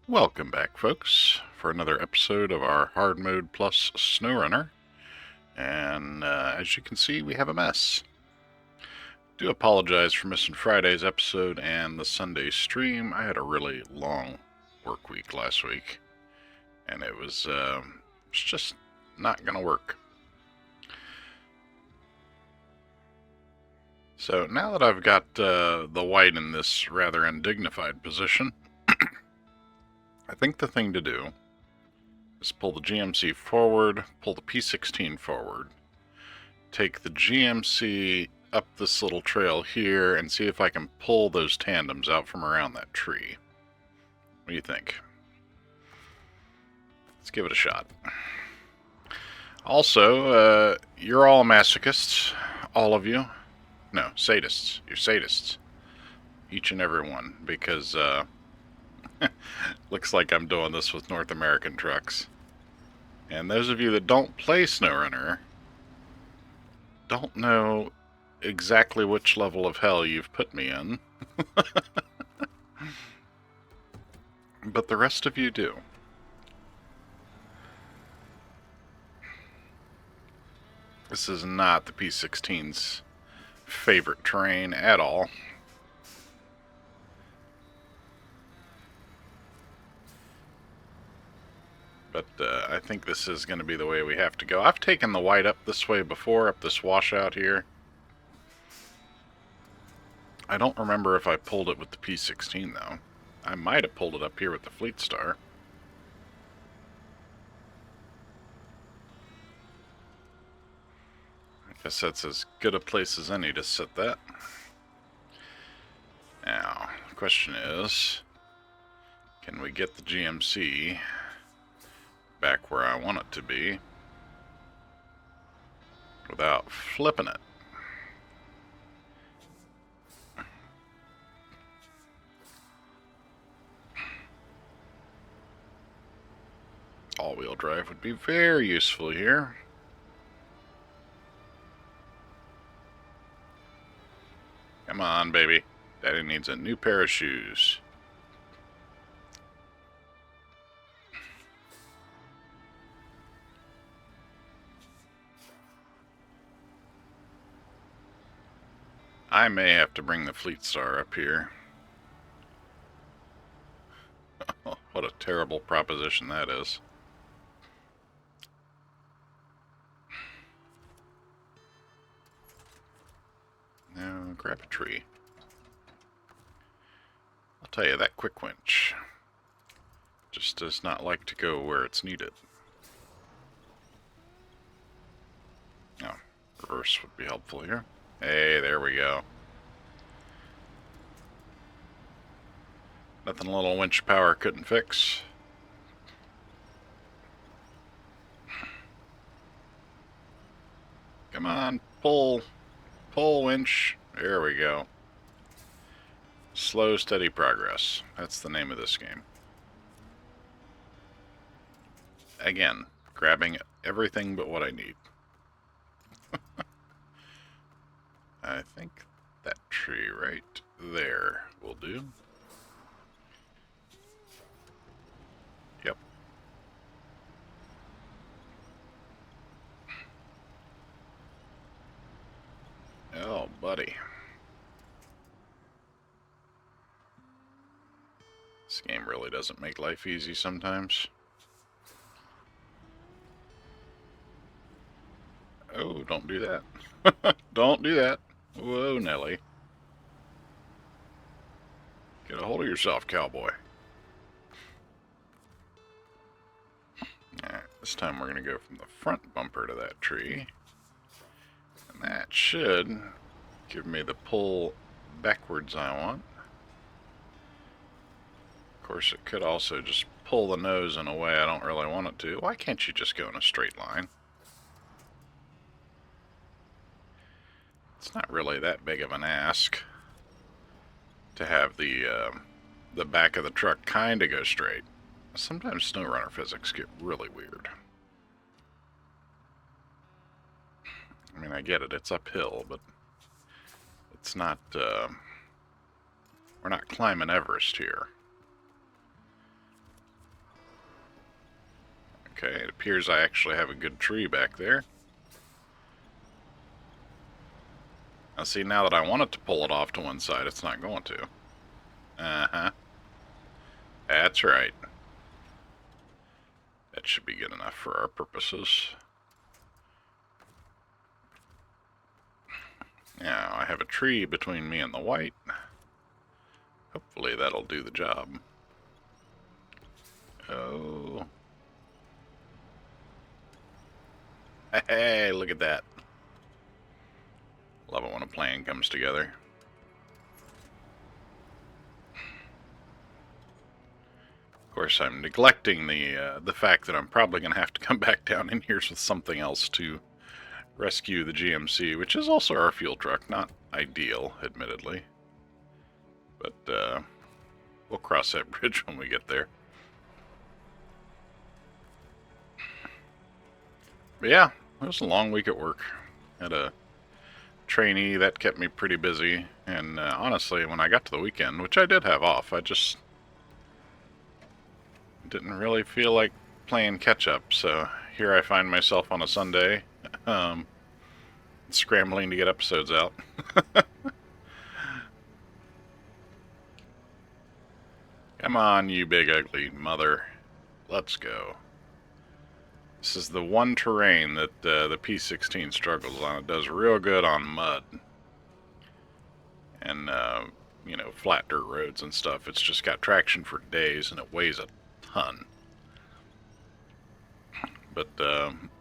Welcome back, folks, for another episode of our Hard Mode Plus Snowrunner. And as you can see, we have a mess. Do apologize for missing Friday's episode and the Sunday stream. I had a really long work week last week, and it was just not going to work. So now that I've got the white in this rather undignified position, I think the thing to do is pull the GMC forward, pull the P16 forward, take the GMC up this little trail here, and see if I can pull those tandems out from around that tree. What do you think? Let's give it a shot. Also, you're all masochists, all of you. No, sadists. You're sadists. Each and every one, because looks like I'm doing this with North American trucks. And those of you that don't play Snowrunner don't know exactly which level of hell you've put me in. But the rest of you do. This is not the P16's favorite terrain at all. But I think this is going to be the way we have to go. I've taken the white up this way before, up this washout here. I don't remember if I pulled it with the P16, though. I might have pulled it up here with the Fleet Star. I guess that's as good a place as any to set that. Now, the question is, can we get the GMC back where I want it to be without flipping it? All-wheel drive would be very useful here. Come on, baby. Daddy needs a new pair of shoes. I may have to bring the Fleet Star up here. What a terrible proposition that is. Now, grab a tree. I'll tell you, that quick winch just does not like to go where it's needed. Oh, reverse would be helpful here. Hey, there we go. Nothing a little winch power couldn't fix. Come on, pull. Pull, winch. There we go. Slow, steady progress. That's the name of this game. Again, grabbing everything but what I need. I think that tree right there will do. Yep. Oh, buddy. This game really doesn't make life easy sometimes. Oh, don't do that. Don't do that. Whoa, Nelly. Get a hold of yourself, cowboy. Alright, this time we're going to go from the front bumper to that tree. And that should give me the pull backwards I want. Of course, it could also just pull the nose in a way I don't really want it to. Why can't you just go in a straight line? It's not really that big of an ask to have the back of the truck kind of go straight. Sometimes Snowrunner physics get really weird. I mean, I get it, it's uphill, but it's not, we're not climbing Everest here. Okay, it appears I actually have a good tree back there. Now see, now that I want it to pull it off to one side, it's not going to. Uh-huh. That's right. That should be good enough for our purposes. Now, I have a tree between me and the white. Hopefully that'll do the job. Oh. Hey, look at that. Love it when a plan comes together. Of course, I'm neglecting the fact that I'm probably going to have to come back down in here with something else to rescue the GMC, which is also our fuel truck. Not ideal, admittedly. But we'll cross that bridge when we get there. But yeah, it was a long week at work. Had a trainee that kept me pretty busy, and honestly, when I got to the weekend, which I did have off, I just didn't really feel like playing catch-up, so here I find myself on a Sunday, scrambling to get episodes out. Come on, you big ugly mother. Let's go. This is the one terrain that the P16 struggles on. It does real good on mud. And, you know, flat dirt roads and stuff. It's just got traction for days, and it weighs a ton. But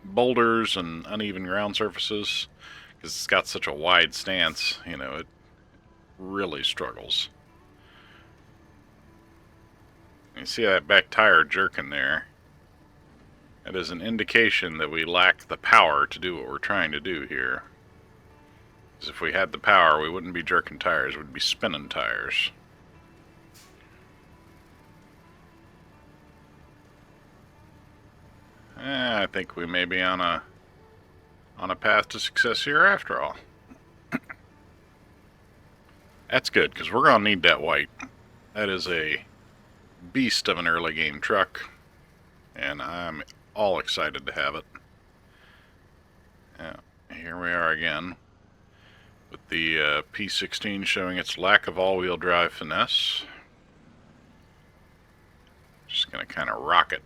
boulders and uneven ground surfaces, because it's got such a wide stance, you know, it really struggles. You see that back tire jerking there? That is an indication that we lack the power to do what we're trying to do here. Because if we had the power, we wouldn't be jerking tires, we'd be spinning tires. I think we may be on a path to success here after all. That's good, because we're going to need that white. That is a beast of an early game truck, and I'm all excited to have it. Yeah, here we are again with the P16 showing its lack of all-wheel drive finesse. Just gonna kind of rock it.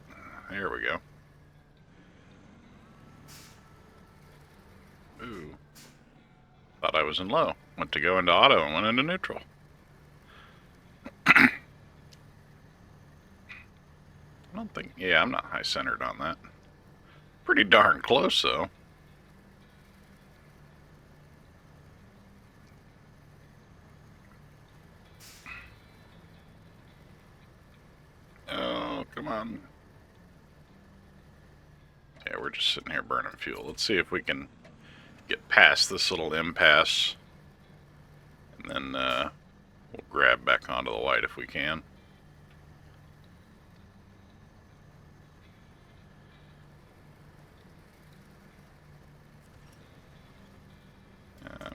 There we go. Ooh. Thought I was in low. Went to go into auto and went into neutral. I don't think... Yeah, I'm not high-centered on that. Pretty darn close, though. Oh, come on. Yeah, we're just sitting here burning fuel. Let's see if we can get past this little impasse. And then we'll grab back onto the white if we can.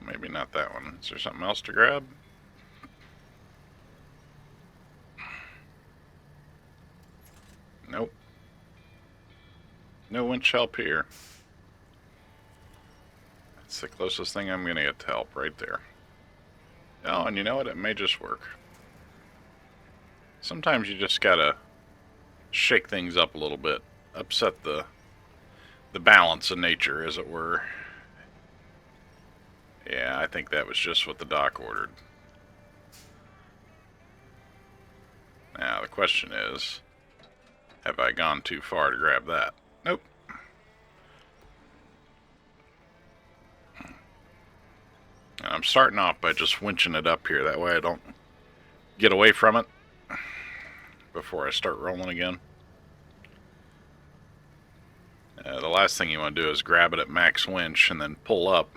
Maybe not that one. Is there something else to grab? Nope. No winch help here. That's the closest thing I'm going to get to help right there. Oh, and you know what? It may just work. Sometimes you just gotta shake things up a little bit. Upset the balance of nature, as it were. Yeah, I think that was just what the doc ordered. Now, the question is, have I gone too far to grab that? Nope. And I'm starting off by just winching it up here. That way I don't get away from it before I start rolling again. The last thing you want to do is grab it at max winch and then pull up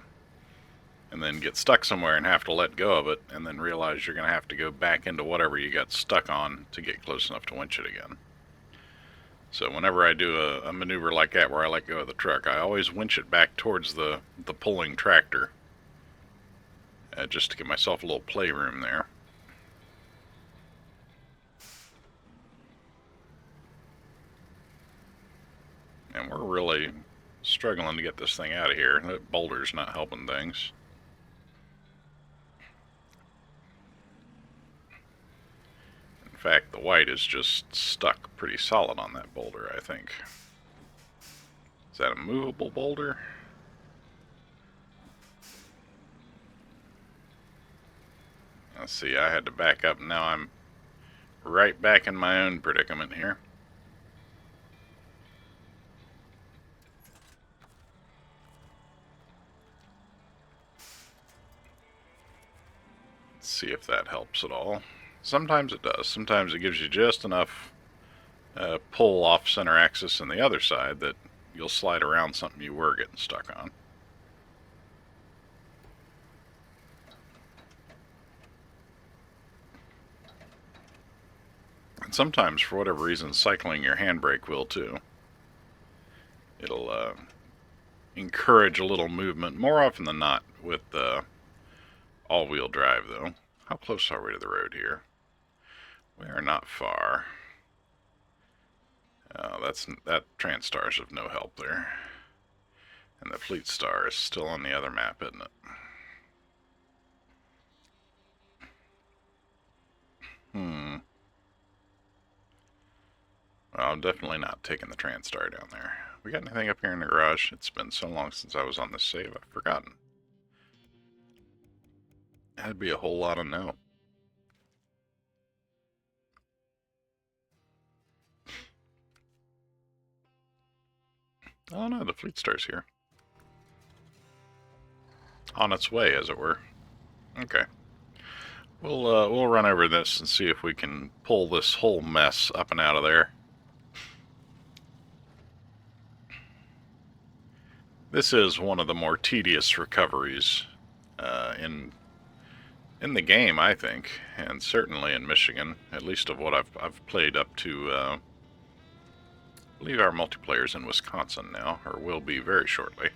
and then get stuck somewhere and have to let go of it and then realize you're going to have to go back into whatever you got stuck on to get close enough to winch it again. So whenever I do a maneuver like that where I let go of the truck, I always winch it back towards the pulling tractor, just to give myself a little playroom there. And we're really struggling to get this thing out of here. That boulder's not helping things. In fact, the white is just stuck pretty solid on that boulder, I think. Is that a movable boulder? Let's see, I had to back up. Now I'm right back in my own predicament here. Let's see if that helps at all. Sometimes it does. Sometimes it gives you just enough pull off center axis on the other side that you'll slide around something you were getting stuck on. And sometimes, for whatever reason, cycling your handbrake will too. It'll encourage a little movement, more often than not, with all-wheel drive, though. How close are we to the road here? We are not far. That Transstar's of no help there. And the Fleet Star is still on the other map, isn't it? Well, I'm definitely not taking the Transstar down there. We got anything up here in the garage? It's been so long since I was on this save, I've forgotten. That'd be a whole lot of no. Oh no, the Fleet Star's here. On its way, as it were. Okay. We'll run over this and see if we can pull this whole mess up and out of there. This is one of the more tedious recoveries in the game, I think, and certainly in Michigan, at least of what I've played up to. I believe our multiplayer's in Wisconsin now, or will be very shortly.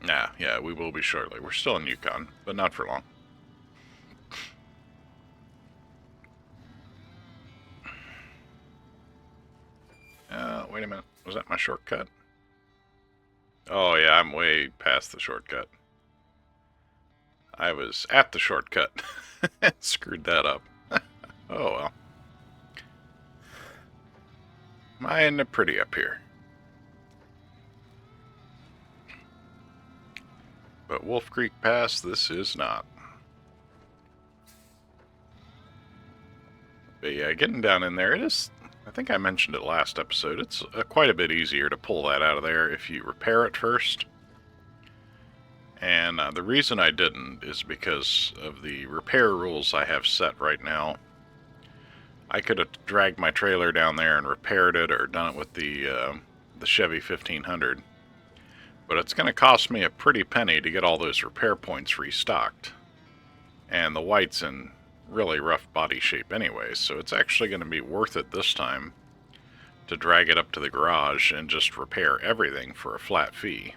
Yeah, we will be shortly. We're still in Yukon, but not for long. Wait a minute. Was that my shortcut? Oh yeah, I'm way past the shortcut. I was at the shortcut. Screwed that up. Oh well. Mine are pretty up here. But Wolf Creek Pass, this is not. But yeah, getting down in there, it is... I think I mentioned it last episode. It's quite a bit easier to pull that out of there if you repair it first. And the reason I didn't is because of the repair rules I have set right now. I could have dragged my trailer down there and repaired it, or done it with the Chevy 1500. But it's going to cost me a pretty penny to get all those repair points restocked. And the white's in really rough body shape anyway, so it's actually going to be worth it this time to drag it up to the garage and just repair everything for a flat fee.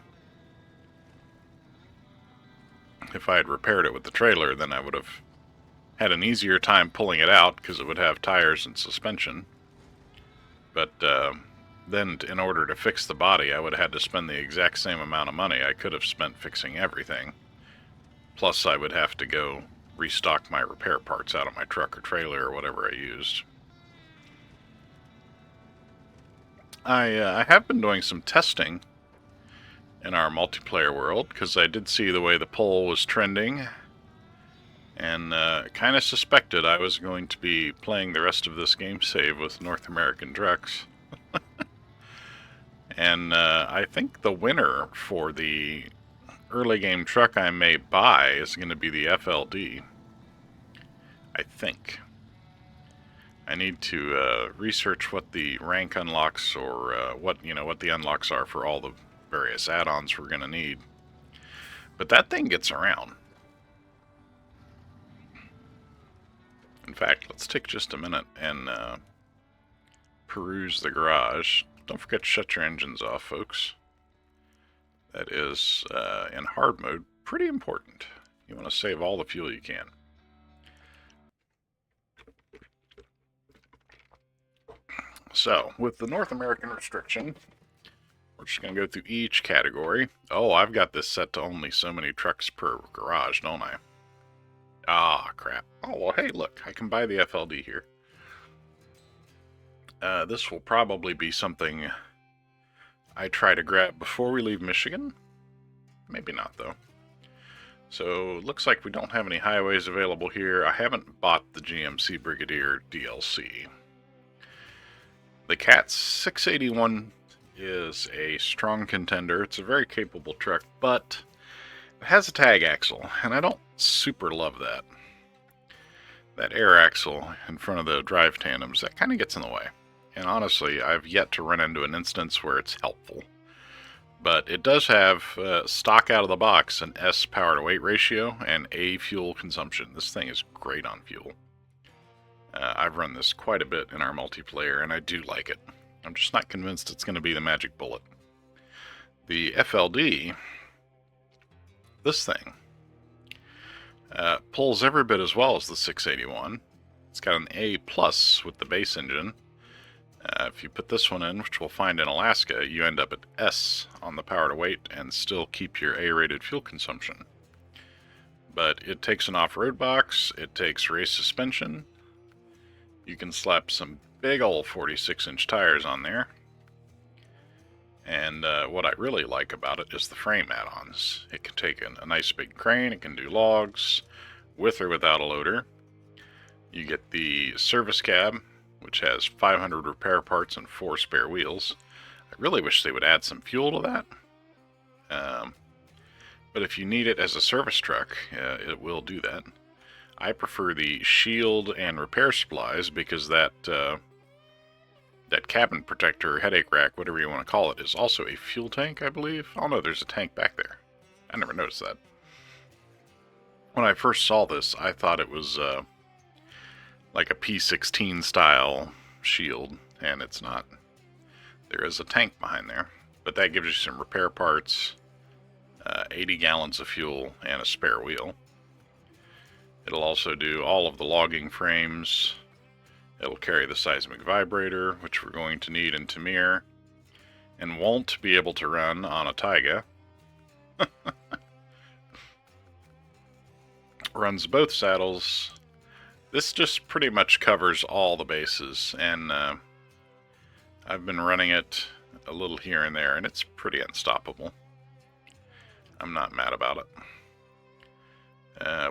If I had repaired it with the trailer, then I would have had an easier time pulling it out because it would have tires and suspension. But then in order to fix the body, I would have had to spend the exact same amount of money I could have spent fixing everything. Plus I would have to go restock my repair parts out of my truck or trailer or whatever I used. I have been doing some testing in our multiplayer world because I did see the way the poll was trending, and kind of suspected I was going to be playing the rest of this game save with North American trucks. And I think the winner for the early game truck I may buy is going to be the FLD. I think. I need to research what the rank unlocks, or what the unlocks are for all the various add-ons we're going to need. But that thing gets around. In fact, let's take just a minute and peruse the garage. Don't forget to shut your engines off, folks. That is, in hard mode, pretty important. You want to save all the fuel you can. So, with the North American restriction, we're just going to go through each category. Oh, I've got this set to only so many trucks per garage, don't I? Ah, crap. Oh, well, hey, look, I can buy the FLD here. This will probably be something I try to grab before we leave Michigan. Maybe not, though. So, looks like we don't have any highways available here. I haven't bought the GMC Brigadier DLC. The Cat 681 is a strong contender. It's a very capable truck, but it has a tag axle, and I don't super love that. That air axle in front of the drive tandems, that kind of gets in the way. And honestly, I've yet to run into an instance where it's helpful. But it does have, stock out of the box, an S power to weight ratio and A fuel consumption. This thing is great on fuel. I've run this quite a bit in our multiplayer, and I do like it. I'm just not convinced it's going to be the magic bullet. The FLD, this thing, pulls every bit as well as the 681. It's got an A plus with the base engine. If you put this one in, which we'll find in Alaska, you end up at S on the power to weight and still keep your A-rated fuel consumption. But it takes an off-road box, it takes race suspension. You can slap some big old 46-inch tires on there. And what I really like about it is the frame add-ons. It can take a nice big crane, it can do logs, with or without a loader. You get the service cab, which has 500 repair parts and 4 spare wheels. I really wish they would add some fuel to that. But if you need it as a service truck, it will do that. I prefer the shield and repair supplies because that cabin protector, headache rack, whatever you want to call it, is also a fuel tank, I believe. Oh no, there's a tank back there. I never noticed that. When I first saw this, I thought it was like a P16 style shield, and it's not. There is a tank behind there, but that gives you some repair parts, 80 gallons of fuel, and a spare wheel. It'll also do all of the logging frames. It'll carry the seismic vibrator, which we're going to need in Tamir, and won't be able to run on a Taiga. Runs both saddles. This just pretty much covers all the bases, and I've been running it a little here and there, and it's pretty unstoppable. I'm not mad about it.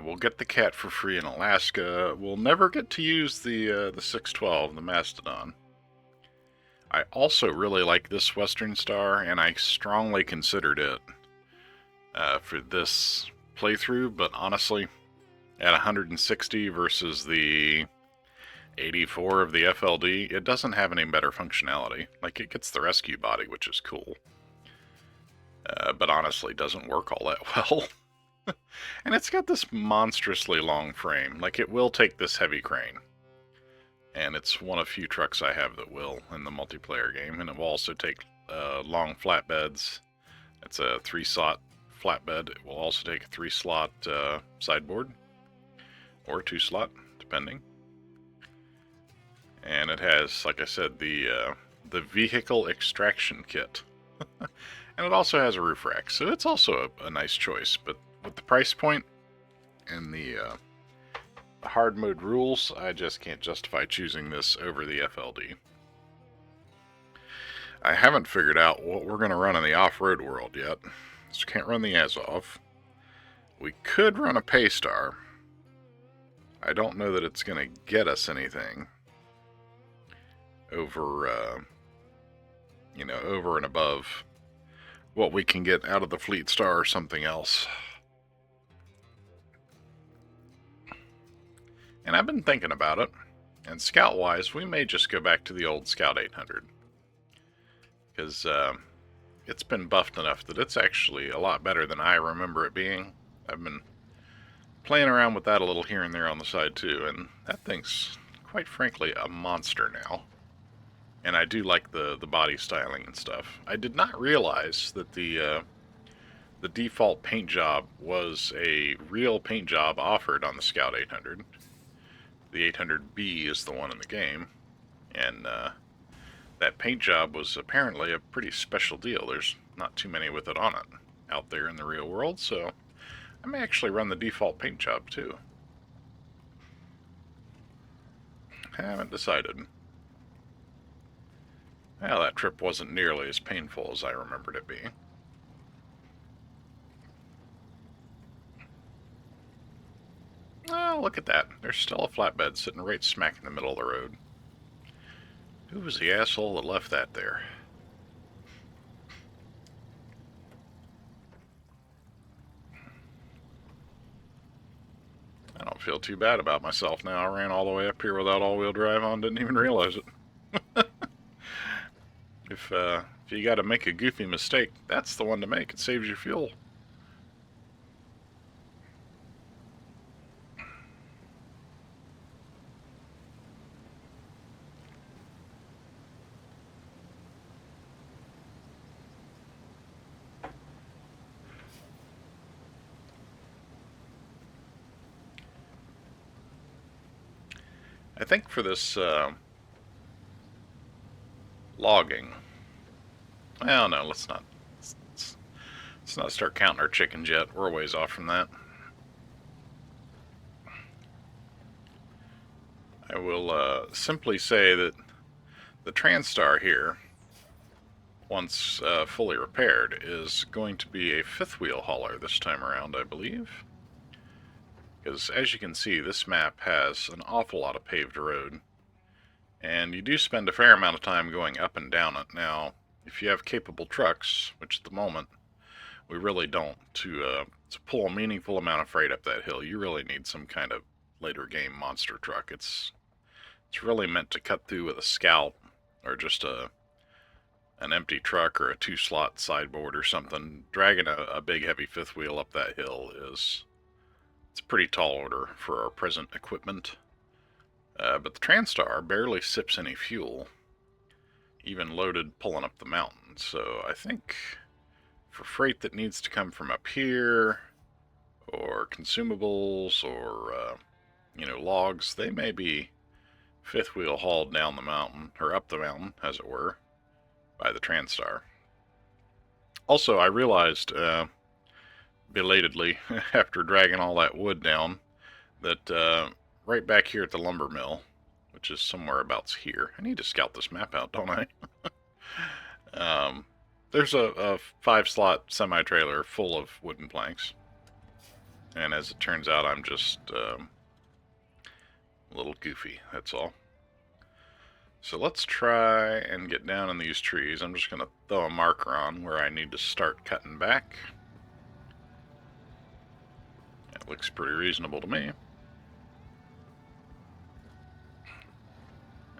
We'll get the Cat for free in Alaska. We'll never get to use the 612, the Mastodon. I also really like this Western Star, and I strongly considered it for this playthrough, but honestly, at 160 versus the 84 of the FLD, it doesn't have any better functionality. Like, it gets the rescue body, which is cool. But honestly, doesn't work all that well. And it's got this monstrously long frame. Like, it will take this heavy crane. And it's one of few trucks I have that will in the multiplayer game. And it will also take long flatbeds. It's a 3-slot flatbed. It will also take a 3-slot sideboard. Or 2-slot, depending. And it has, like I said, the vehicle extraction kit. And it also has a roof rack. So it's also a nice choice. But with the price point and the hard mode rules, I just can't justify choosing this over the FLD. I haven't figured out what we're going to run in the off-road world yet, so can't run the Azov. We could run a Paystar. I don't know that it's going to get us anything over, over and above what we can get out of the Fleet Star or something else. And I've been thinking about it, and Scout-wise, we may just go back to the old Scout 800. Because it's been buffed enough that it's actually a lot better than I remember it being. I've been playing around with that a little here and there on the side too, and that thing's, quite frankly, a monster now. And I do like the body styling and stuff. I did not realize that the default paint job was a real paint job offered on the Scout 800. The 800B is the one in the game, and that paint job was apparently a pretty special deal. There's not too many with it on it out there in the real world, so I may actually run the default paint job too. Haven't decided. Well, that trip wasn't nearly as painful as I remembered it being. Oh, look at that. There's still a flatbed sitting right smack in the middle of the road. Who was the asshole that left that there? I don't feel too bad about myself now. I ran all the way up here without all-wheel drive on, didn't even realize it. If you got to make a goofy mistake, that's the one to make. It saves you fuel. I think for this logging, well, no, let's not start counting our chickens yet. We're a ways off from that. I will simply say that the Transtar here, once fully repaired, is going to be a fifth wheel hauler this time around, I believe. Because as you can see, this map has an awful lot of paved road, and you do spend a fair amount of time going up and down it. Now, if you have capable trucks, which at the moment we really don't, to pull a meaningful amount of freight up that hill, you really need some kind of later game monster truck. It's really meant to cut through with a Scout or just an empty truck or a 2-slot sideboard or something. Dragging a big heavy fifth wheel up that hill it's a pretty tall order for our present equipment. But the Transtar barely sips any fuel, even loaded pulling up the mountain. So I think for freight that needs to come from up here, or consumables, or logs, they may be fifth wheel hauled down the mountain, or up the mountain, as it were, by the Transtar. Also, I realized belatedly, after dragging all that wood down, that right back here at the lumber mill, which is somewhere abouts here, I need to scout this map out, don't I? There's a 5-slot semi-trailer full of wooden planks, and as it turns out, I'm just a little goofy, that's all. So let's try and get down in these trees. I'm just going to throw a marker on where I need to start cutting back. That looks pretty reasonable to me.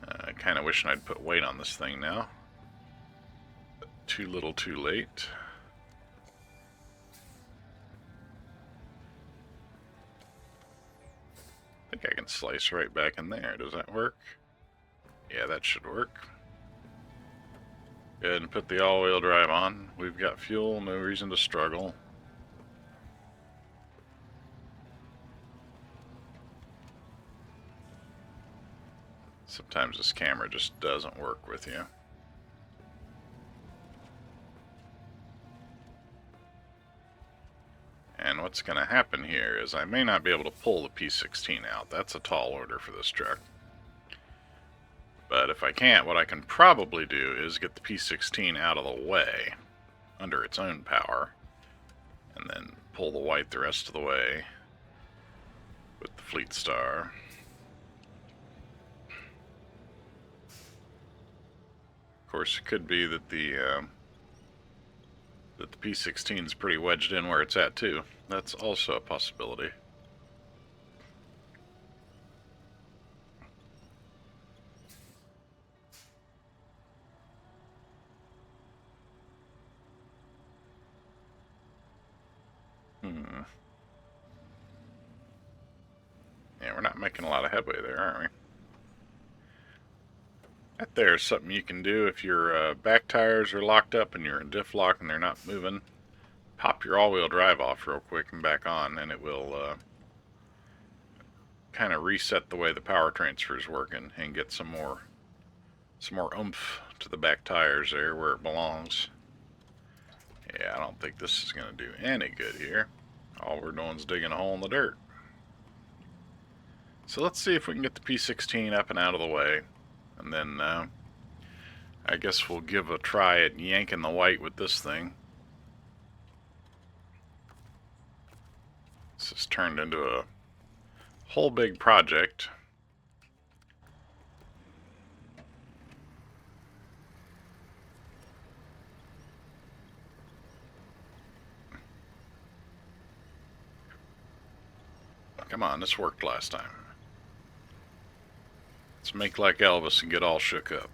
I kind of wish I'd put weight on this thing now. But too little too late. I think I can slice right back in there. Does that work? Yeah, that should work. Go ahead and put the all-wheel drive on. We've got fuel, no reason to struggle. Sometimes this camera just doesn't work with you. And what's going to happen here is I may not be able to pull the P16 out. That's a tall order for this truck. But if I can't, what I can probably do is get the P16 out of the way under its own power, and then pull the white the rest of the way with the Fleet Star. Of course, it could be that the P16 is pretty wedged in where it's at too. That's also a possibility. Yeah, we're not making a lot of headway there, aren't we? That there's something you can do if your back tires are locked up and you're in diff lock and they're not moving. Pop your all-wheel drive off real quick and back on, and it will kind of reset the way the power transfer is working and get some more some more oomph to the back tires there where it belongs. Yeah, I don't think this is going to do any good here. All we're doing is digging a hole in the dirt. So let's see if we can get the P16 up and out of the way. And then I guess we'll give a try at yanking the white with this thing. This has turned into a whole big project. Come on, this worked last time. Let's make like Elvis and get all shook up.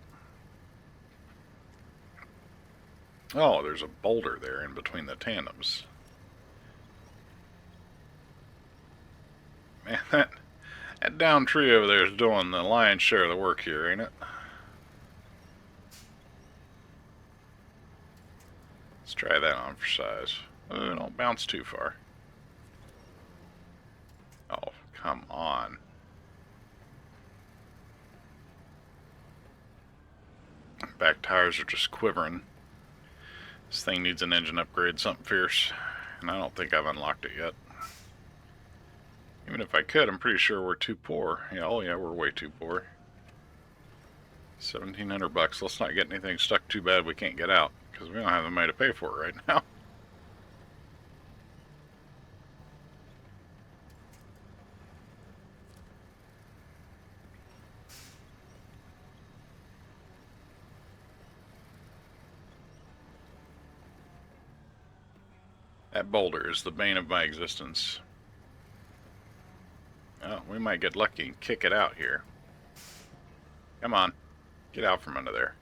Oh, there's a boulder there in between the tandems. Man, that down tree over there is doing the lion's share of the work here, ain't it? Let's try that on for size. Oh, don't bounce too far. Oh, come on. Back tires are just quivering. This thing needs an engine upgrade, something fierce. And I don't think I've unlocked it yet. Even if I could, I'm pretty sure we're too poor. Yeah, oh yeah, we're way too poor. 1,700 bucks. Let's not get anything stuck too bad we can't get out, because we don't have the money to pay for it right now. That boulder is the bane of my existence. Oh, we might get lucky and kick it out here. Come on. Get out from under there.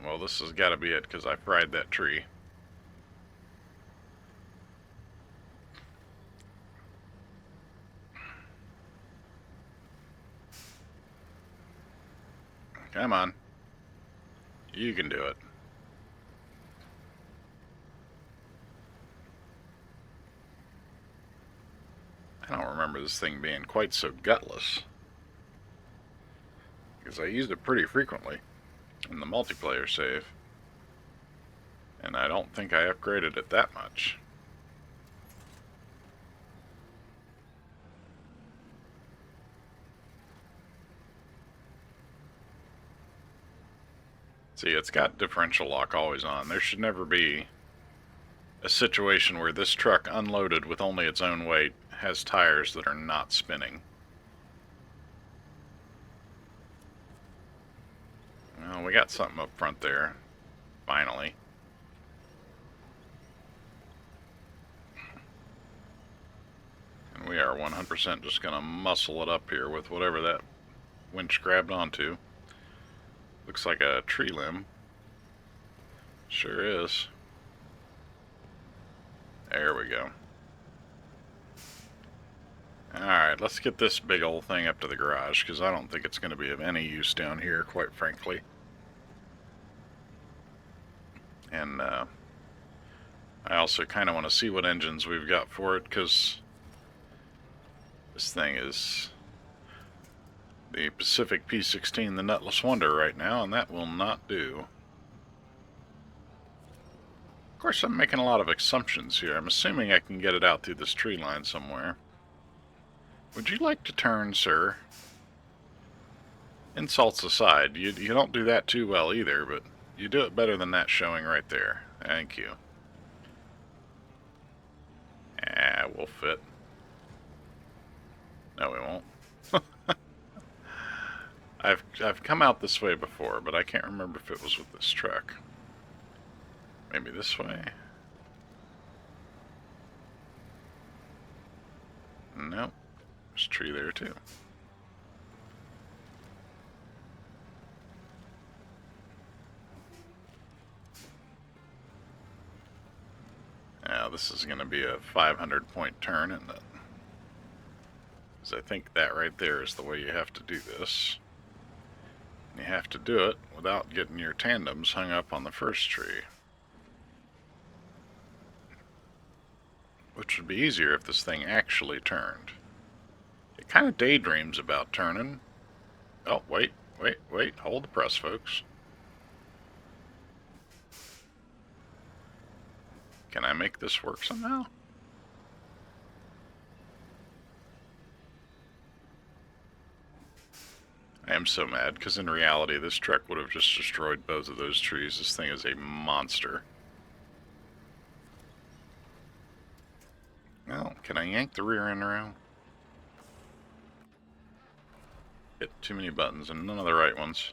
Well, this has got to be it, because I fried that tree. Come on. You can do it. I don't remember this thing being quite so gutless, because I used it pretty frequently in the multiplayer save, and I don't think I upgraded it that much. See, it's got differential lock always on. There should never be a situation where this truck, unloaded with only its own weight, has tires that are not spinning. Well, we got something up front there, finally. And we are 100% just going to muscle it up here with whatever that winch grabbed onto. Looks like a tree limb. Sure is. There we go. Alright, let's get this big old thing up to the garage, because I don't think it's going to be of any use down here, quite frankly. And I also kind of want to see what engines we've got for it, because this thing is the Pacific P16, the Nutless Wonder right now, and that will not do. Of course, I'm making a lot of assumptions here. I'm assuming I can get it out through this tree line somewhere. Would you like to turn, sir? Insults aside, you don't do that too well either, but you do it better than that showing right there. Thank you. Ah, we'll fit. No, we won't. I've come out this way before, but I can't remember if it was with this truck. Maybe this way? Nope. There's a tree there too. Now this is going to be a 500-point turn, isn't it? Because I think that right there is the way you have to do this. You have to do it without getting your tandems hung up on the first tree. which would be easier if this thing actually turned. It kind of daydreams about turning. Oh, wait, hold the press, folks. Can I make this work somehow? I am so mad, because in reality, this truck would have just destroyed both of those trees. This thing is a monster. Well, can I yank the rear end around? Hit too many buttons, and none of the right ones.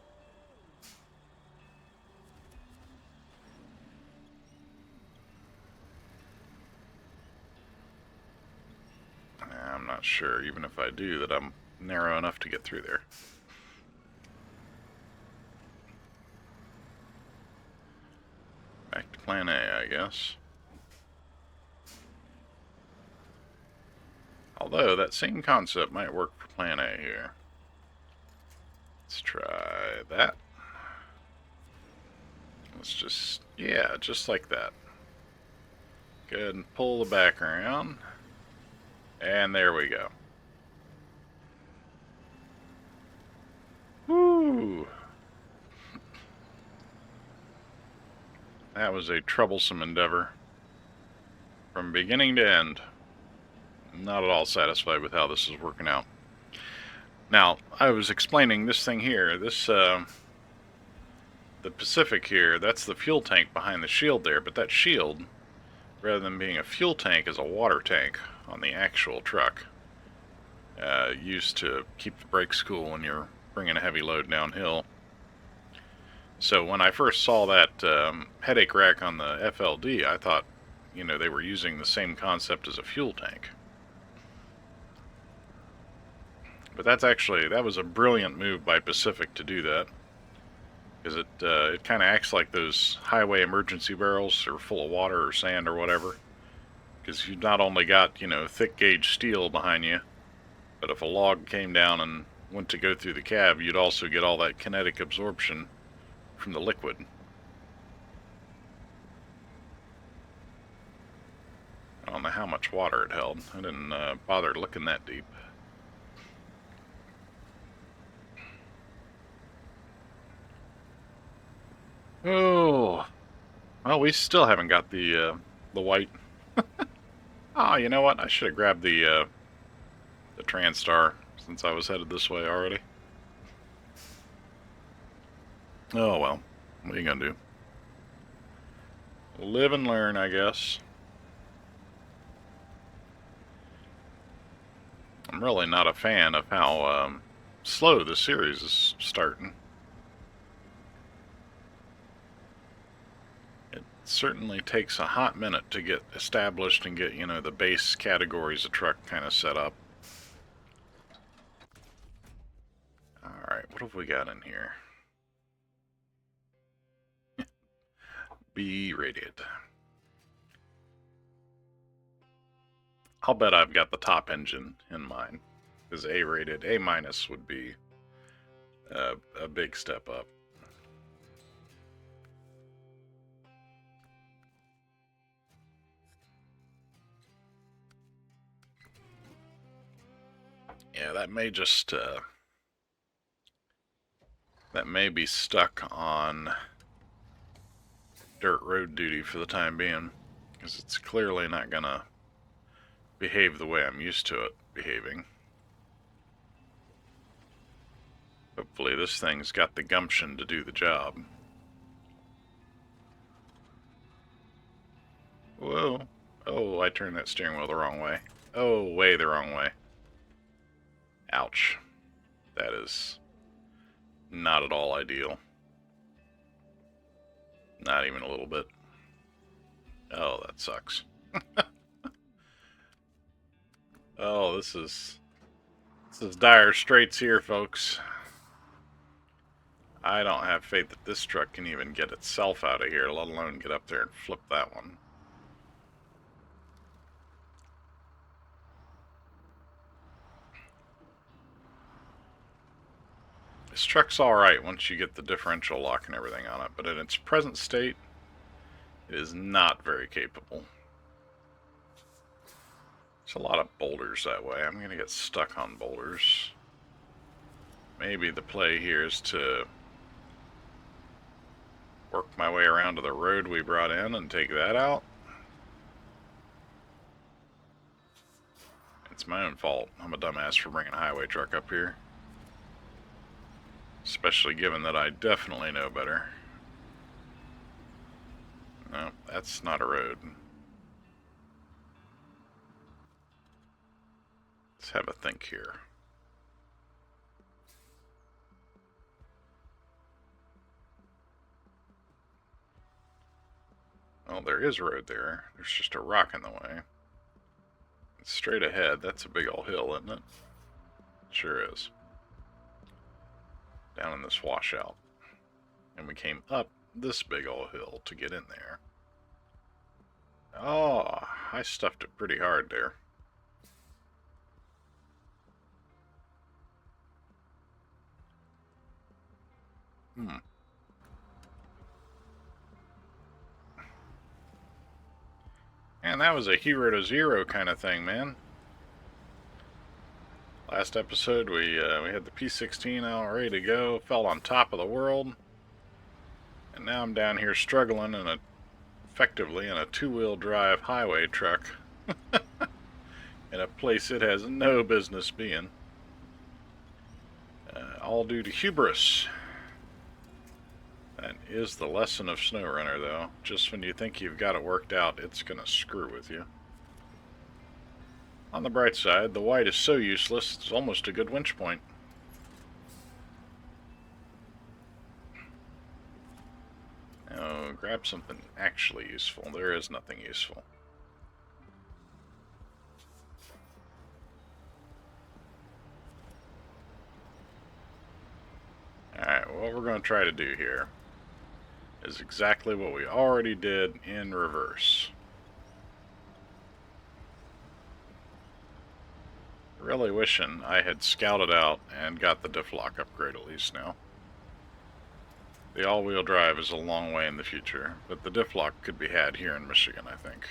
I'm not sure, even if I do, that I'm narrow enough to get through there. Back to plan A, I guess. Although, that same concept might work for plan A here. Let's try that. Let's just, yeah, just like that. Go ahead and pull the back around. And there we go. Woo! That was a troublesome endeavor. From beginning to end. Not at all satisfied with how this is working out. Now, I was explaining this thing here. This, the Pacific here, that's the fuel tank behind the shield there. But that shield, rather than being a fuel tank, is a water tank on the actual truck. Used to keep the brakes cool when you're bringing a heavy load downhill. So when I first saw that headache rack on the FLD, I thought, you know, they were using the same concept as a fuel tank. But that's actually, that was a brilliant move by Pacific to do that. Because it kind of acts like those highway emergency barrels are full of water or sand or whatever. Because you've not only got, you know, thick gauge steel behind you, but if a log came down and went to go through the cab, you'd also get all that kinetic absorption from the liquid. I don't know how much water it held. I didn't bother looking that deep. Oh, well, we still haven't got the white. Ah, you know what? I should have grabbed the TranStar since I was headed this way already. Oh well, what are you gonna do? Live and learn, I guess. I'm really not a fan of how slow the series is starting. It certainly takes a hot minute to get established and get, you know, the base categories of truck kind of set up. Alright, what have we got in here? B rated. I'll bet I've got the top engine in mind. Because A rated, A minus would be a big step up. Yeah, that may just that may be stuck on dirt road duty for the time being, because it's clearly not gonna behave the way I'm used to it behaving. Hopefully this thing's got the gumption to do the job. Whoa. Oh, I turned that steering wheel the wrong way. Oh, way the wrong way. Ouch. That is not at all ideal. Not even a little bit. Oh, that sucks. Oh, this is dire straits here, folks. I don't have faith that this truck can even get itself out of here, let alone get up there and flip that one. This truck's alright once you get the differential lock and everything on it, but in its present state, it is not very capable. There's a lot of boulders that way. I'm going to get stuck on boulders. Maybe the play here is to work my way around to the road we brought in and take that out. It's my own fault. I'm a dumbass for bringing a highway truck up here. Especially given that I definitely know better. No, that's not a road. Let's have a think here. Well, there is a road there. There's just a rock in the way. It's straight ahead. That's a big old hill, isn't it? Sure is. Down in this washout. And we came up this big old hill to get in there. Oh, I stuffed it pretty hard there. And that was a hero to zero kind of thing, man. Last episode, we had the P16 out ready to go, fell on top of the world, and now I'm down here struggling effectively in a two-wheel drive highway truck in a place it has no business being. All due to hubris. That is the lesson of Snowrunner, though. Just when you think you've got it worked out, it's gonna screw with you. On the bright side, the white is so useless, it's almost a good winch point. Now, grab something actually useful. There is nothing useful. Alright, what we're going to try to do here is exactly what we already did in reverse. Really wishing I had scouted out and got the diff lock upgrade at least now. The all-wheel drive is a long way in the future, but the diff lock could be had here in Michigan, I think.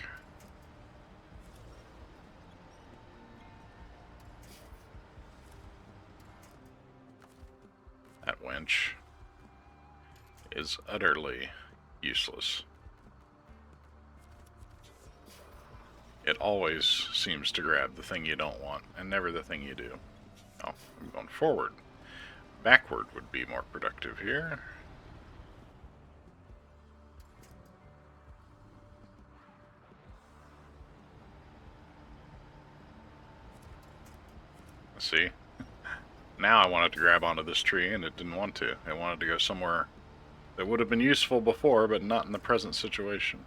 That winch is utterly useless. It always seems to grab the thing you don't want, and never the thing you do. Oh, I'm going forward. Backward would be more productive here. See? Now I wanted to grab onto this tree, and it didn't want to. It wanted to go somewhere that would have been useful before, but not in the present situation.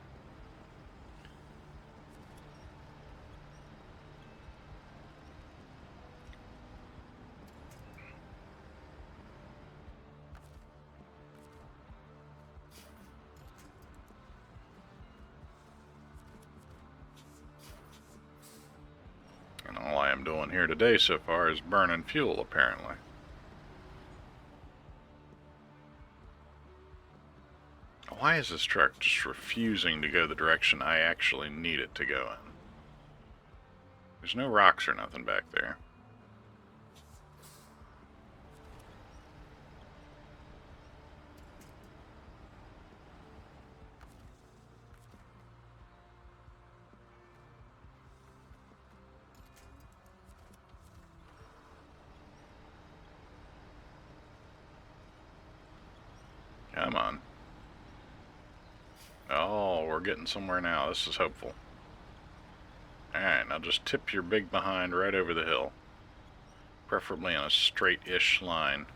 And all I am doing here today so far is burning fuel, apparently. Why is this truck just refusing to go the direction I actually need it to go in? There's no rocks or nothing back there. Come on. Oh, we're getting somewhere now. This is hopeful. Alright, now just tip your big behind right over the hill. Preferably in a straight-ish line.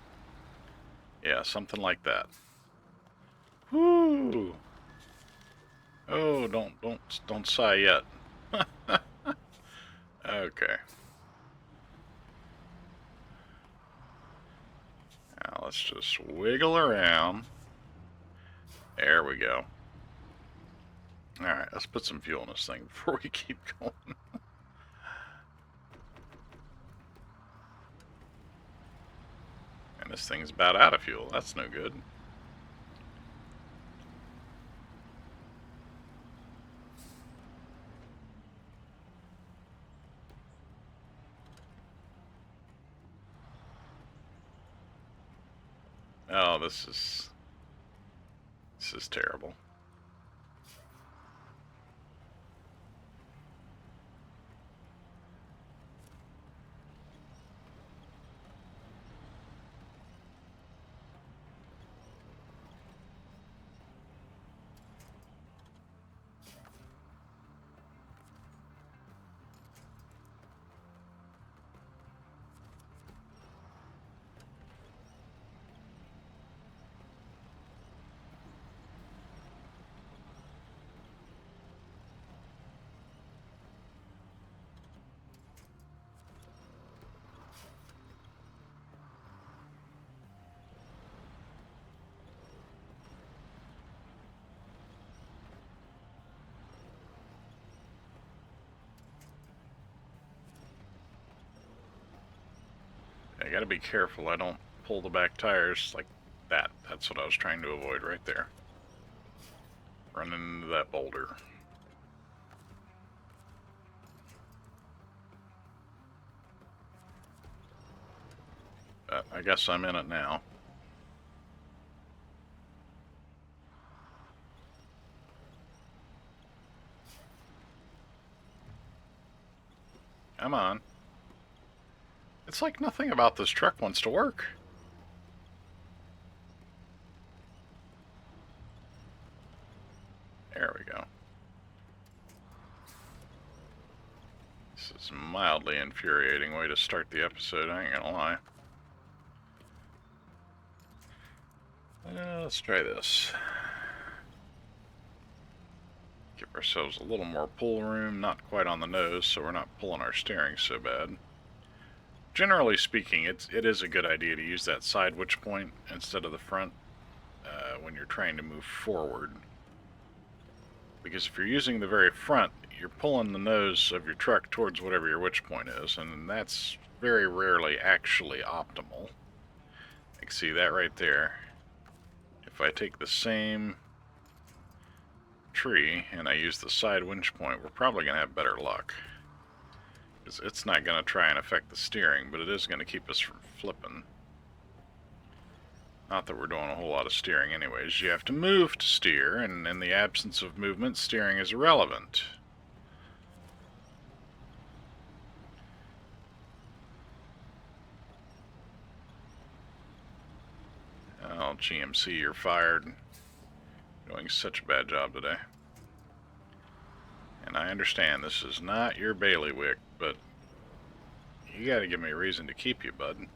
Yeah, something like that. Woo! Oh, don't sigh yet. Okay. Now let's just wiggle around. There we go. Alright, let's put some fuel in this thing before we keep going. And this thing's about out of fuel. That's no good. Oh, this is terrible. I gotta be careful I don't pull the back tires like that. That's what I was trying to avoid right there. Run into that boulder. I guess I'm in it now. Come on. It's like nothing about this truck wants to work. There we go. This is a mildly infuriating way to start the episode, I ain't gonna lie. Let's try this. Give ourselves a little more pull room, not quite on the nose, so we're not pulling our steering so bad. Generally speaking, it is a good idea to use that side witch point instead of the front when you're trying to move forward. Because if you're using the very front, you're pulling the nose of your truck towards whatever your witch point is, and that's very rarely actually optimal. You can see that right there. If I take the same tree and I use the side winch point, we're probably going to have better luck. Because it's not going to try and affect the steering, but it is going to keep us from flipping. Not that we're doing a whole lot of steering anyways. You have to move to steer, and in the absence of movement, steering is irrelevant. Oh, GMC, you're fired. Doing such a bad job today. And I understand this is not your bailiwick, but you gotta give me a reason to keep you, bud.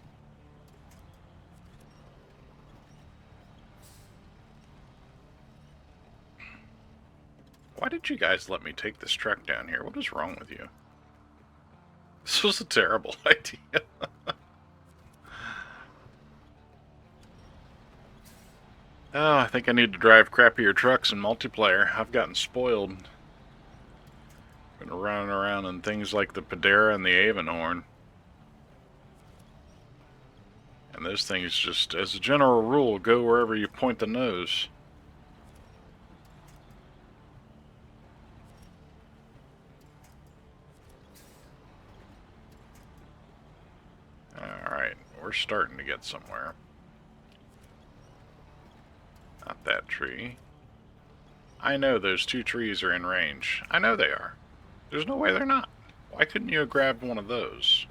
Why did you guys let me take this truck down here? What is wrong with you? This was a terrible idea. Oh, I think I need to drive crappier trucks in multiplayer. I've gotten spoiled. Been running around in things like the Padera and the Avonhorn. And those things just, as a general rule, go wherever you point the nose. Alright, we're starting to get somewhere. Not that tree. I know those two trees are in range. I know they are. There's no way they're not. Why couldn't you have grabbed one of those?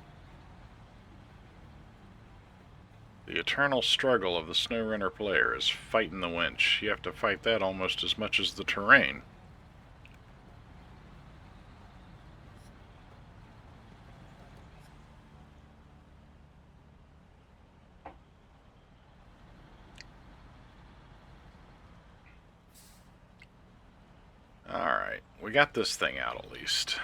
The eternal struggle of the Snowrunner player is fighting the winch. You have to fight that almost as much as the terrain. Alright, we got this thing out at least.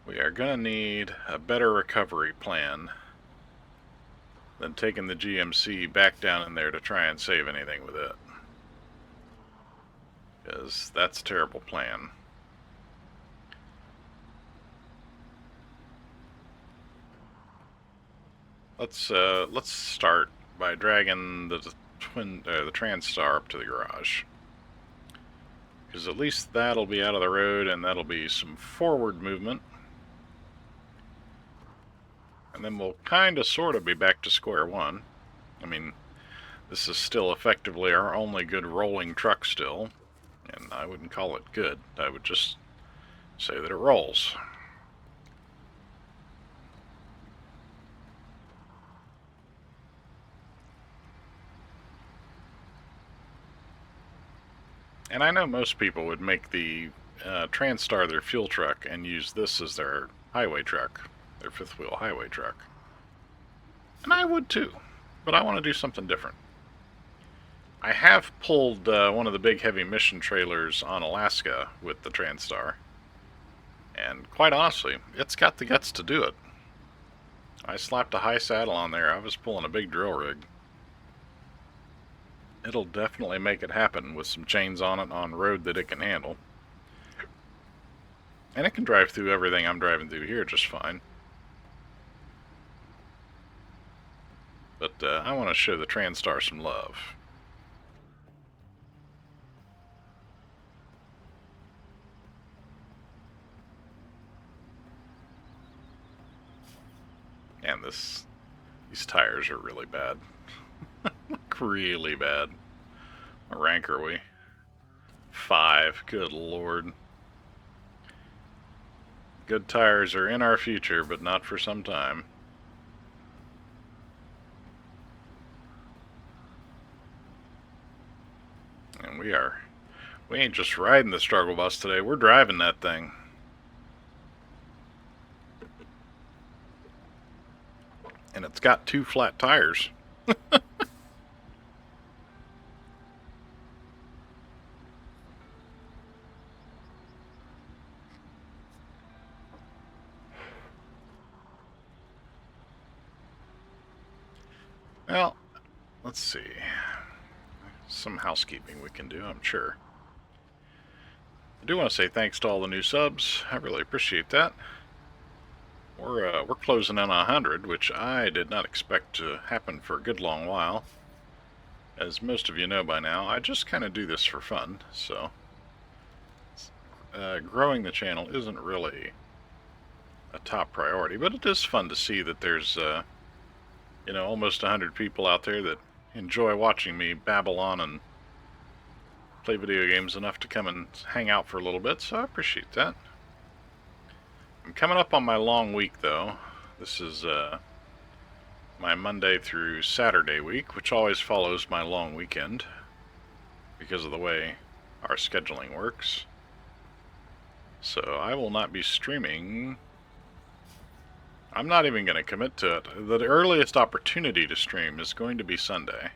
We are going to need a better recovery plan than taking the GMC back down in there to try and save anything with it. Because that's a terrible plan. Let's start by dragging the TranStar up to the garage. Because at least that'll be out of the road and that'll be some forward movement. And then we'll kind of sort of be back to square one. I mean, this is still effectively our only good rolling truck still, and I wouldn't call it good. I would just say that it rolls. And I know most people would make the TranStar their fuel truck and use this as their highway truck, their fifth wheel highway truck. And I would too, but I want to do something different. I have pulled one of the big heavy mission trailers on Alaska with the TranStar, and quite honestly, it's got the guts to do it. I slapped a high saddle on there. I was pulling a big drill rig. It'll definitely make it happen with some chains on it on road that it can handle. And it can drive through everything I'm driving through here just fine. But I want to show the TranStar some love. And these tires are really bad. Like, really bad. What rank are we? 5. Good lord. Good tires are in our future, but not for some time. And we ain't just riding the struggle bus today, we're driving that thing. And it's got 2 flat tires. Well, let's see. Some housekeeping we can do, I'm sure. I do want to say thanks to all the new subs. I really appreciate that. We're closing in on 100, which I did not expect to happen for a good long while. As most of you know by now, I just kind of do this for fun, so growing the channel isn't really a top priority, but it is fun to see that there's almost 100 people out there that enjoy watching me babble on and play video games enough to come and hang out for a little bit, so I appreciate that. I'm coming up on my long week, though. This is my Monday through Saturday week, which always follows my long weekend because of the way our scheduling works. So I will not be streaming. I'm not even going to commit to it. The earliest opportunity to stream is going to be Sunday.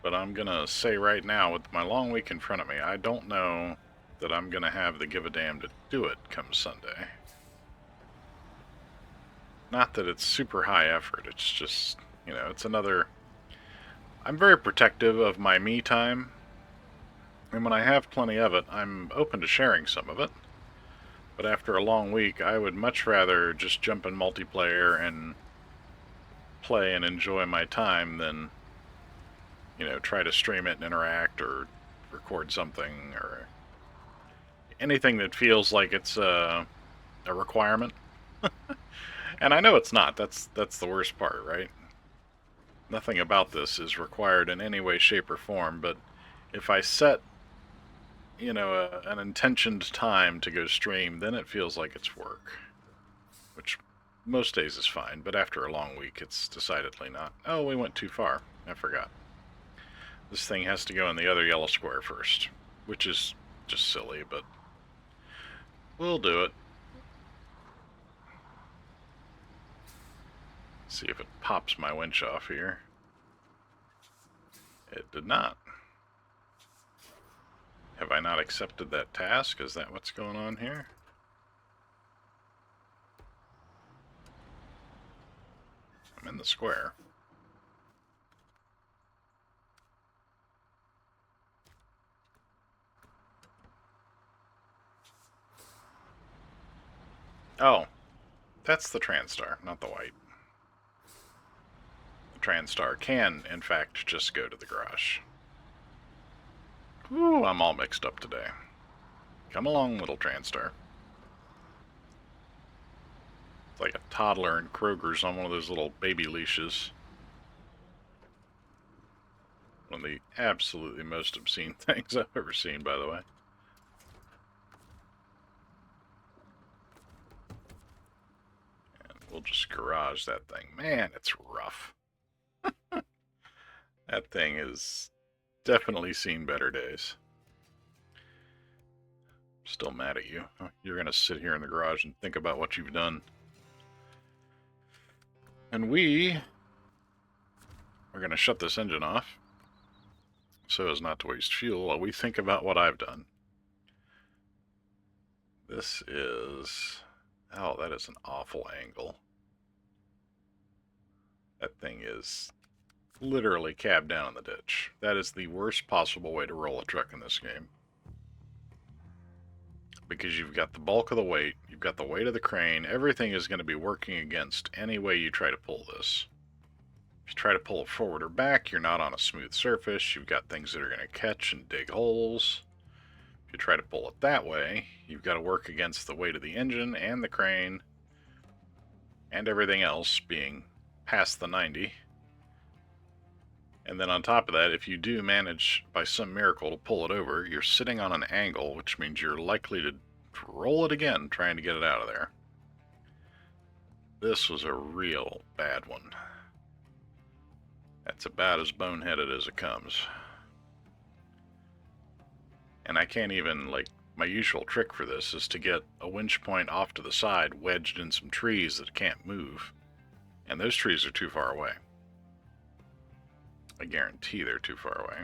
But I'm going to say right now, with my long week in front of me, I don't know that I'm going to have the give a damn to do it come Sunday. Not that it's super high effort, it's just, it's another... I'm very protective of my me time, and when I have plenty of it, I'm open to sharing some of it. But after a long week, I would much rather just jump in multiplayer and play and enjoy my time than, try to stream it and interact or record something or anything that feels like it's a requirement. And I know it's not. That's the worst part, right? Nothing about this is required in any way, shape, or form, but if I set, an intentioned time to go stream, then it feels like it's work. Which most days is fine, but after a long week, it's decidedly not. Oh, we went too far. I forgot. This thing has to go in the other yellow square first, which is just silly, but we'll do it. See if it pops my winch off here. It did not. Have I not accepted that task? Is that what's going on here? I'm in the square. Oh, that's the TranStar, not the white. The TranStar can, in fact, just go to the garage. Ooh, I'm all mixed up today. Come along, little TranStar. It's like a toddler in Kroger's on one of those little baby leashes. One of the absolutely most obscene things I've ever seen, by the way. And we'll just garage that thing. Man, it's rough. That thing has definitely seen better days. Still mad at you. You're going to sit here in the garage and think about what you've done. And we are going to shut this engine off so as not to waste fuel while we think about what I've done. This is... oh, that is an awful angle. That thing is literally cab down in the ditch. That is the worst possible way to roll a truck in this game. Because you've got the bulk of the weight, you've got the weight of the crane, everything is going to be working against any way you try to pull this. If you try to pull it forward or back, you're not on a smooth surface, you've got things that are going to catch and dig holes. If you try to pull it that way, you've got to work against the weight of the engine and the crane and everything else being past the 90. And then on top of that, if you do manage by some miracle to pull it over, you're sitting on an angle, which means you're likely to roll it again trying to get it out of there. This was a real bad one. That's about as boneheaded as it comes. And I can't even, like, my usual trick for this is to get a winch point off to the side wedged in some trees that can't move. And those trees are too far away. I guarantee they're too far away.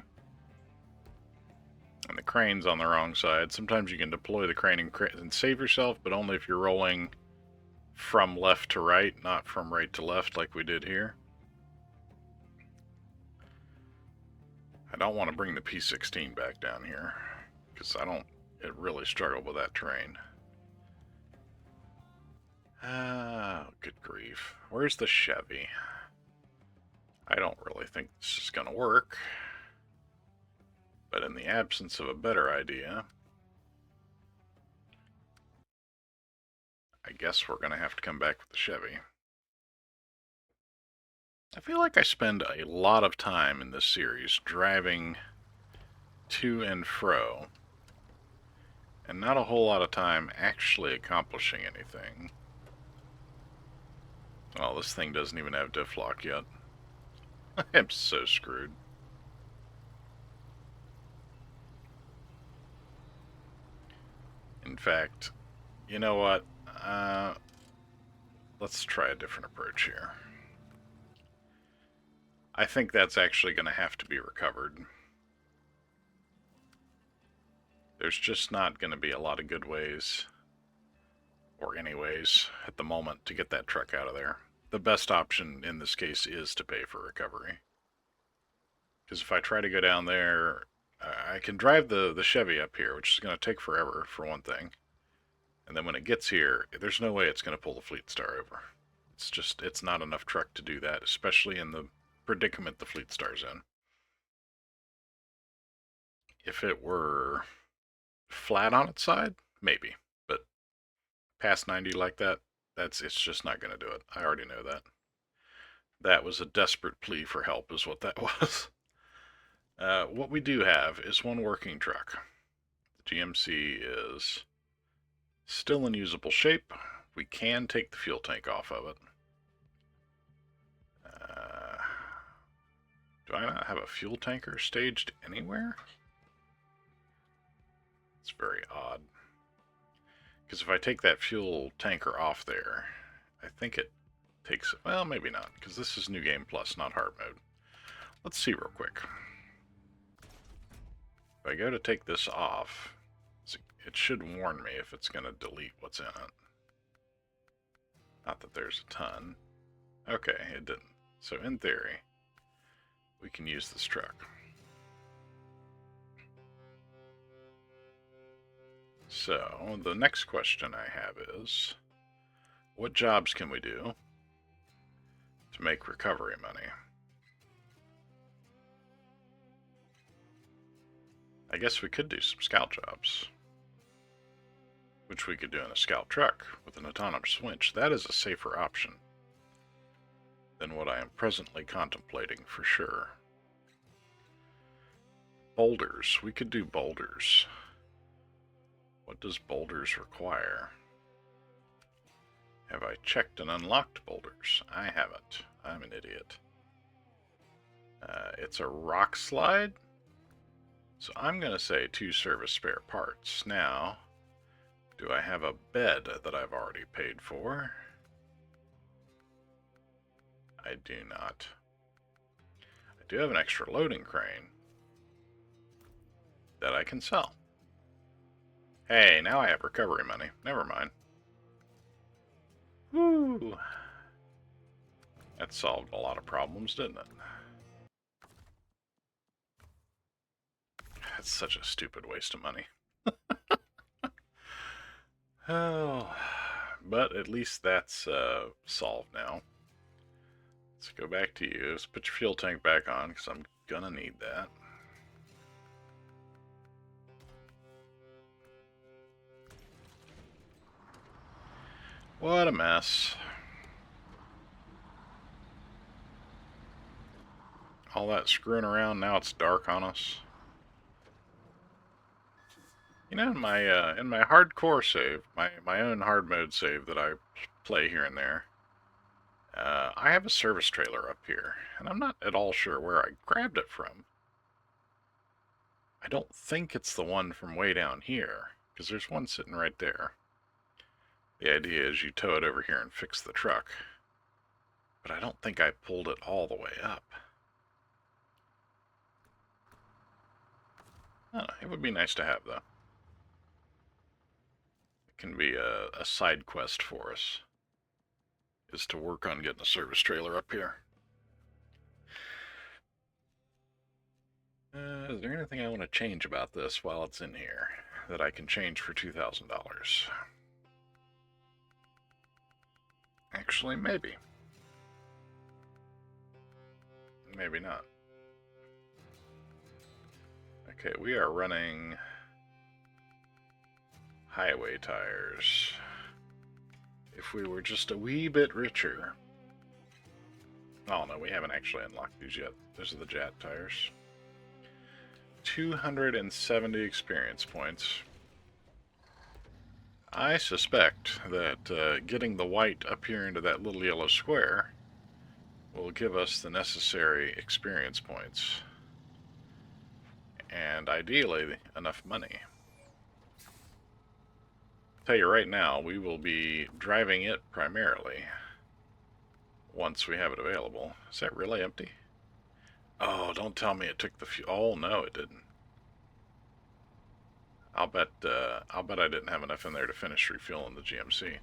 And the crane's on the wrong side. Sometimes you can deploy the crane and save yourself, but only if you're rolling from left to right, not from right to left like we did here. I don't want to bring the P16 back down here, because it really struggled with that terrain. Oh, good grief. Where's the Chevy? I don't really think this is going to work. But in the absence of a better idea, I guess we're going to have to come back with the Chevy. I feel like I spend a lot of time in this series driving to and fro, and not a whole lot of time actually accomplishing anything. Oh, this thing doesn't even have diff lock yet. I'm so screwed. In fact, you know what? Let's try a different approach here. I think that's actually going to have to be recovered. There's just not going to be a lot of good ways, or any ways, at the moment to get that truck out of there. The best option in this case is to pay for recovery. Because if I try to go down there, I can drive the Chevy up here, which is going to take forever, for one thing. And then when it gets here, there's no way it's going to pull the Fleet Star over. It's not enough truck to do that, especially in the predicament the Fleet Star's in. If it were flat on its side, maybe. But past 90 like that, it's just not going to do it. I already know that. That was a desperate plea for help is what that was. What we do have is one working truck. The GMC is still in usable shape. We can take the fuel tank off of it. Do I not have a fuel tanker staged anywhere? It's very odd. Because if I take that fuel tanker off there, I think it takes... well, maybe not, because this is New Game Plus, not Hard Mode. Let's see real quick. If I go to take this off, it should warn me if it's going to delete what's in it. Not that there's a ton. Okay, it didn't. So in theory, we can use this truck. So, the next question I have is, what jobs can we do to make recovery money? I guess we could do some scout jobs, which we could do in a scout truck with an autonomous winch. That is a safer option than what I am presently contemplating for sure. Boulders. We could do boulders. What does boulders require? Have I checked and unlocked boulders? I haven't. I'm an idiot. It's a rock slide. So I'm going to say 2 service spare parts. Now, do I have a bed that I've already paid for? I do not. I do have an extra loading crane that I can sell. Hey, now I have recovery money. Never mind. Woo! That solved a lot of problems, didn't it? That's such a stupid waste of money. Oh, but at least that's solved now. Let's go back to you. Let's put your fuel tank back on, because I'm gonna need that. What a mess. All that screwing around, now it's dark on us. You know, in my hardcore save, my own hard mode save that I play here and there, I have a service trailer up here, and I'm not at all sure where I grabbed it from. I don't think it's the one from way down here, because there's one sitting right there. The idea is you tow it over here and fix the truck. But I don't think I pulled it all the way up. It would be nice to have, though. It can be a side quest for us, is to work on getting a service trailer up here. Is there anything I want to change about this while it's in here that I can change for $2,000? Actually, maybe. Maybe not. Okay, we are running highway tires. If we were just a wee bit richer. Oh no, we haven't actually unlocked these yet. Those are the Jet tires. 270 experience points. I suspect that getting the white up here into that little yellow square will give us the necessary experience points. And ideally, enough money. I'll tell you right now, we will be driving it primarily once we have it available. Is that really empty? Oh, don't tell me it took the fuel. Oh, no, it didn't. I'll bet I didn't have enough in there to finish refueling the GMC.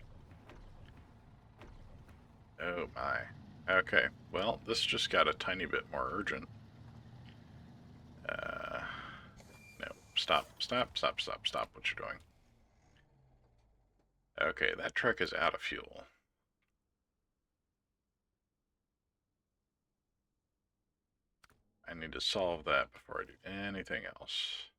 Oh my. Okay, well, this just got a tiny bit more urgent. No, stop what you're doing. Okay, that truck is out of fuel. I need to solve that before I do anything else.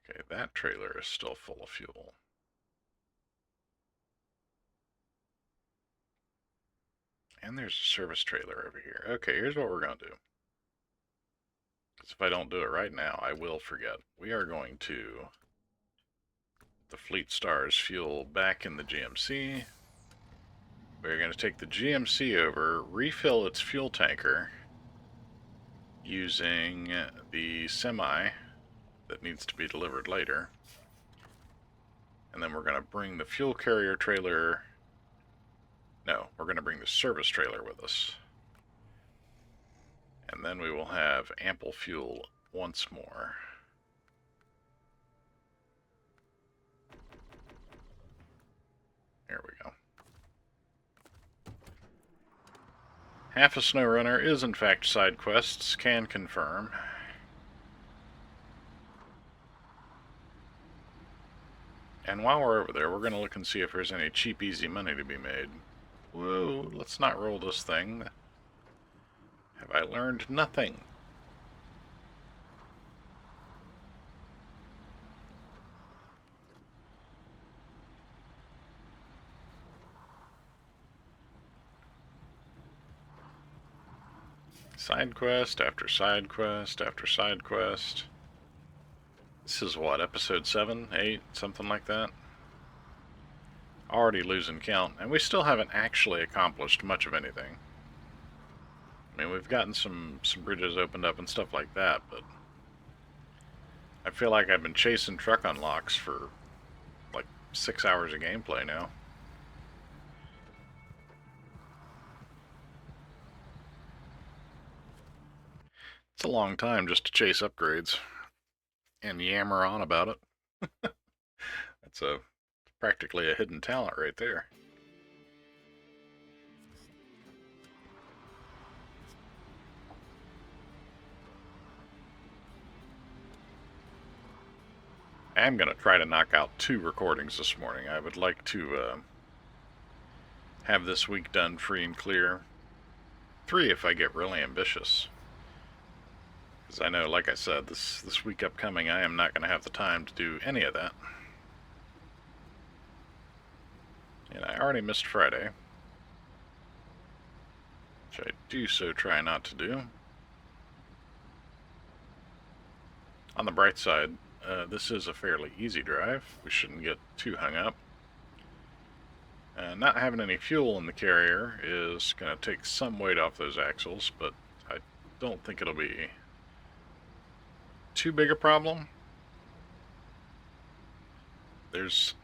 Okay, that trailer is still full of fuel. And there's a service trailer over here. Okay, here's what we're going to do. Because if I don't do it right now, I will forget. We are going to the Fleet Stars fuel back in the GMC. We're going to take the GMC over, refill its fuel tanker using the semi that needs to be delivered later. And then we're going to bring the fuel carrier trailer. No, we're going to bring the service trailer with us. And then we will have ample fuel once more. There we go. Half a Snowrunner is in fact side quests, can confirm. And while we're over there, we're going to look and see if there's any cheap, easy money to be made. Whoa, let's not roll this thing. Have I learned nothing? Side quest after side quest after side quest. This is what, episode 7, 8, something like that? Already losing count, and we still haven't actually accomplished much of anything. I mean, we've gotten some bridges opened up and stuff like that, but I feel like I've been chasing truck unlocks for like 6 hours of gameplay now. It's a long time just to chase upgrades and yammer on about it. That's practically a hidden talent right there. I am going to try to knock out 2 recordings this morning. I would like to have this week done free and clear. 3 if I get really ambitious. Because I know, like I said, this week upcoming, I am not going to have the time to do any of that. And I already missed Friday, which I do so try not to do. On the bright side, this is a fairly easy drive. We shouldn't get too hung up. Not having any fuel in the carrier is going to take some weight off those axles, but I don't think it'll be too big a problem. There's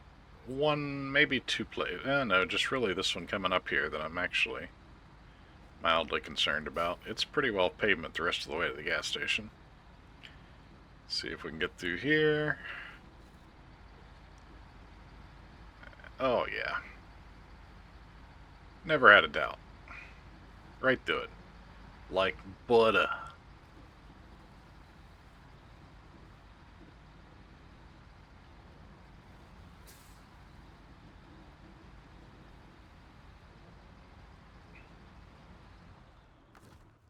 1, maybe 2 places. No, just really this one coming up here that I'm actually mildly concerned about. It's pretty well pavement the rest of the way to the gas station. Let's see if we can get through here. Oh yeah. Never had a doubt. Right through it. Like butter.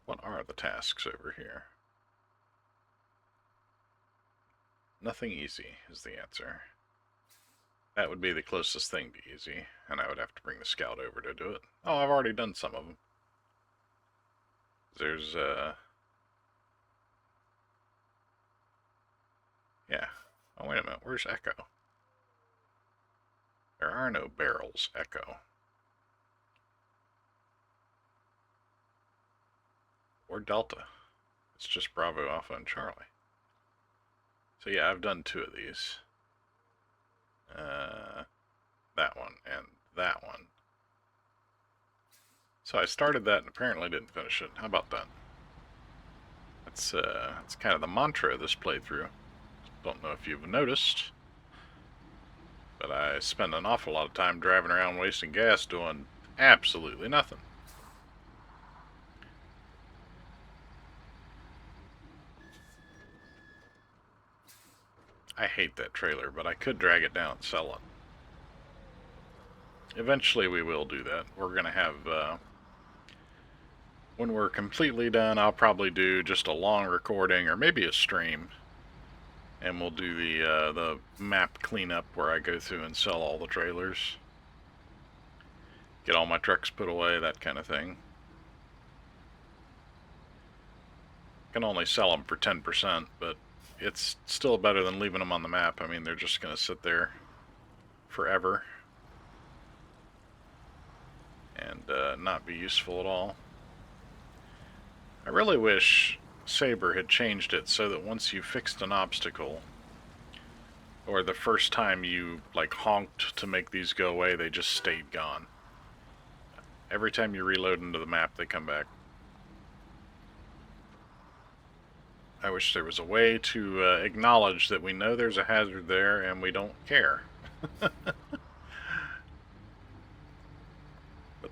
What are the tasks over here? Nothing easy is the answer. That would be the closest thing to easy, and I would have to bring the scout over to do it. Oh, I've already done some of them. There's, yeah. Oh, wait a minute. Where's Echo? There are no barrels, Echo. Or Delta. It's just Bravo, Alpha, and Charlie. So yeah, I've done 2 of these. That one and that one. So I started that and apparently didn't finish it. How about that? That's kind of the mantra of this playthrough. Don't know if you've noticed, but I spend an awful lot of time driving around wasting gas doing absolutely nothing. I hate that trailer, but I could drag it down and sell it. Eventually we will do that. We're going to have, when we're completely done, I'll probably do just a long recording or maybe a stream. And we'll do the map cleanup where I go through and sell all the trailers. Get all my trucks put away, that kind of thing. Can only sell them for 10%, but it's still better than leaving them on the map. I mean, they're just going to sit there forever and not be useful at all. I really wish Saber had changed it so that once you fixed an obstacle, or the first time you like honked to make these go away, they just stayed gone. Every time you reload into the map, they come back. I wish there was a way to acknowledge that we know there's a hazard there and we don't care. But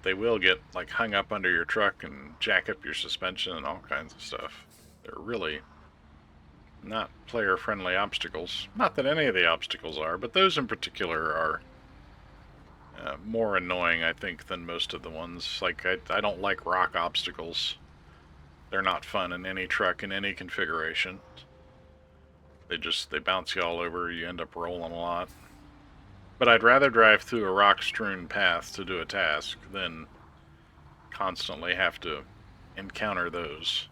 they will get like hung up under your truck and jack up your suspension and all kinds of stuff. They're really not player-friendly obstacles. Not that any of the obstacles are, but those in particular are more annoying, I think, than most of the ones. Like, I don't like rock obstacles. They're not fun in any truck, in any configuration. They bounce you all over, you end up rolling a lot. But I'd rather drive through a rock-strewn path to do a task than constantly have to encounter those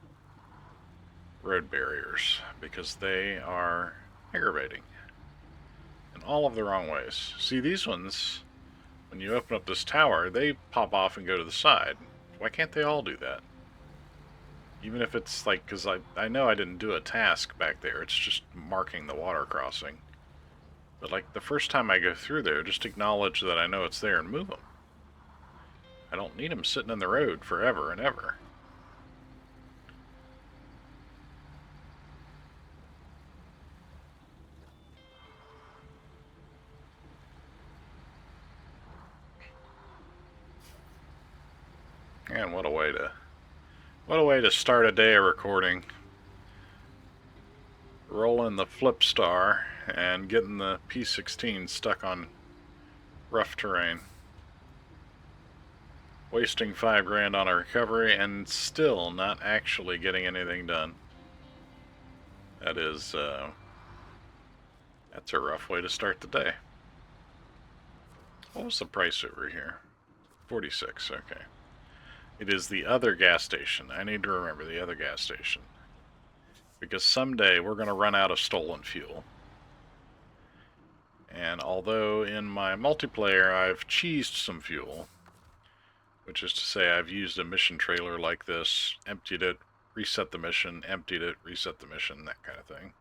road barriers, because they are aggravating in all of the wrong ways. See, these ones, when you open up this tower, they pop off and go to the side. Why can't they all do that? Even if it's like, because I know I didn't do a task back there, it's just marking the water crossing. But like the first time I go through there, just acknowledge that I know it's there and move them. I don't need them sitting in the road forever and ever. And what a way to start a day of recording. Rolling the flip star and getting the P16 stuck on rough terrain. Wasting $5 grand on a recovery and still not actually getting anything done. That is, that's a rough way to start the day. What was the price over here? 46, okay. It is the other gas station. I need to remember the other gas station. Because someday we're going to run out of stolen fuel. And although in my multiplayer I've cheesed some fuel, which is to say I've used a mission trailer like this, emptied it, reset the mission, emptied it, reset the mission, that kind of thing.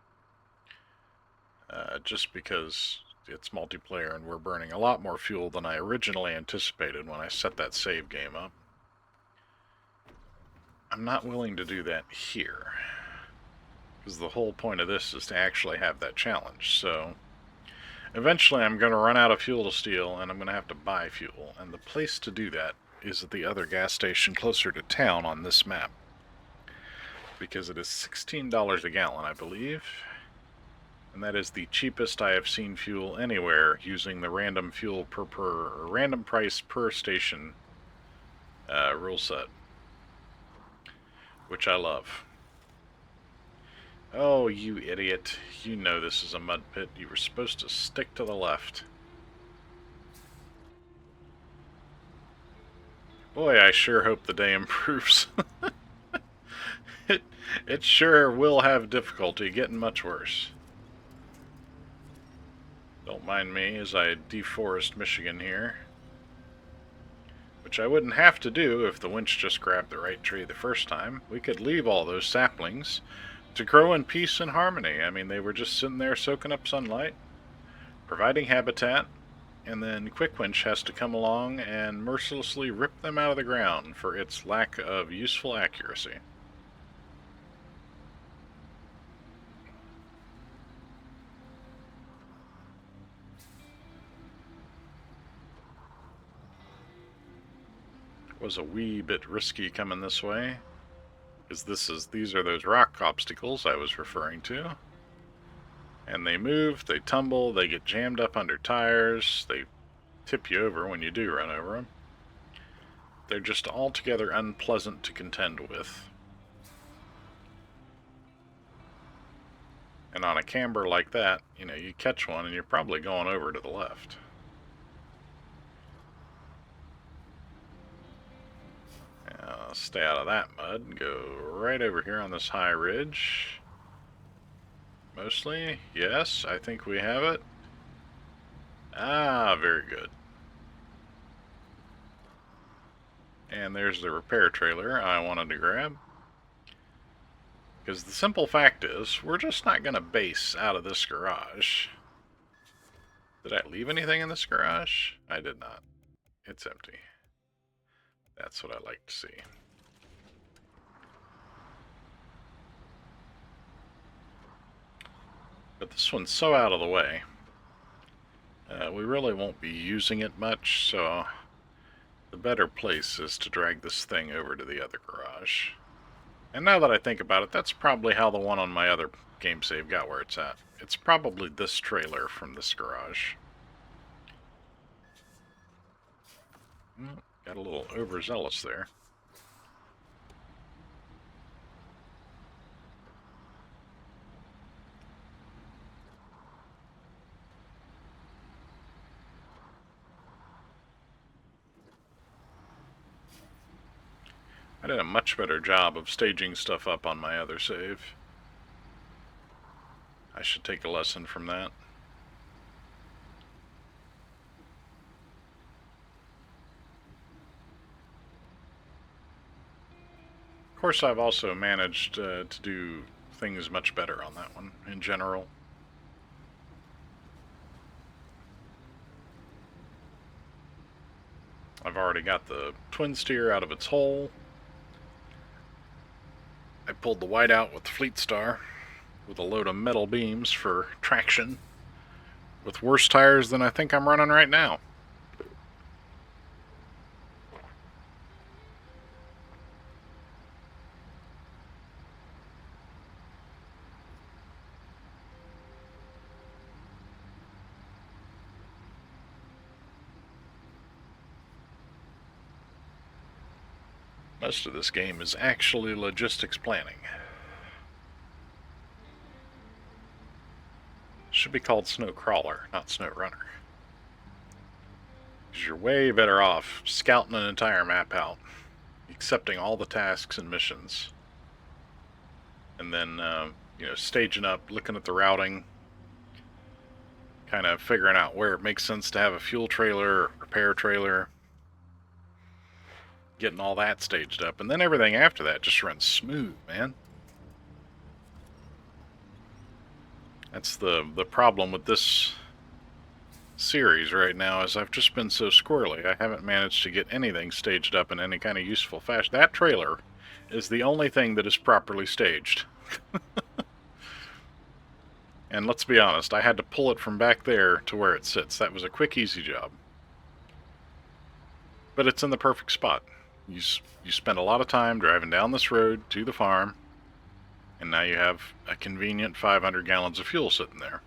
Just because it's multiplayer and we're burning a lot more fuel than I originally anticipated when I set that save game up. I'm not willing to do that here, because the whole point of this is to actually have that challenge. So eventually I'm going to run out of fuel to steal, and I'm going to have to buy fuel, and the place to do that is at the other gas station closer to town on this map, because it is $16 a gallon, I believe, and that is the cheapest I have seen fuel anywhere using the random fuel or random price per station rule set, which I love. Oh, you idiot. You know this is a mud pit. You were supposed to stick to the left. Boy, I sure hope the day improves. It sure will have difficulty getting much worse. Don't mind me as I deforest Michigan here. Which I wouldn't have to do if the winch just grabbed the right tree the first time. We could leave all those saplings to grow in peace and harmony. I mean, they were just sitting there soaking up sunlight, providing habitat, and then Quick Winch has to come along and mercilessly rip them out of the ground for its lack of useful accuracy. It was a wee bit risky coming this way, because these are those rock obstacles I was referring to. And they move, they tumble, they get jammed up under tires, they tip you over when you do run over them. They're just altogether unpleasant to contend with. And on a camber like that, you know, you catch one and you're probably going over to the left. Now, stay out of that mud and go right over here on this high ridge. Mostly, yes, I think we have it. Ah, very good. And there's the repair trailer I wanted to grab. Because the simple fact is, we're just not going to base out of this garage. Did I leave anything in this garage? I did not. It's empty. That's what I like to see. But this one's so out of the way. We really won't be using it much, so the better place is to drag this thing over to the other garage. And now that I think about it, that's probably how the one on my other game save got where it's at. It's probably this trailer from this garage. Got a little overzealous there. I did a much better job of staging stuff up on my other save. I should take a lesson from that. Of course, I've also managed to do things much better on that one in general. I've already got the twin steer out of its hole. I pulled the white out with the Fleet Star with a load of metal beams for traction with worse tires than I think I'm running right now. Most of this game is actually logistics planning. Should be called Snowcrawler, not Snowrunner. Because you're way better off scouting an entire map out, accepting all the tasks and missions, and then, staging up, looking at the routing, kind of figuring out where it makes sense to have a fuel trailer or repair trailer, getting all that staged up, and then everything after that just runs smooth, man. That's the problem with this series right now, is I've just been so squirrely. I haven't managed to get anything staged up in any kind of useful fashion. That trailer is the only thing that is properly staged. And let's be honest, I had to pull it from back there to where it sits. That was a quick, easy job. But it's in the perfect spot. You spend a lot of time driving down this road to the farm, and now you have a convenient 500 gallons of fuel sitting there.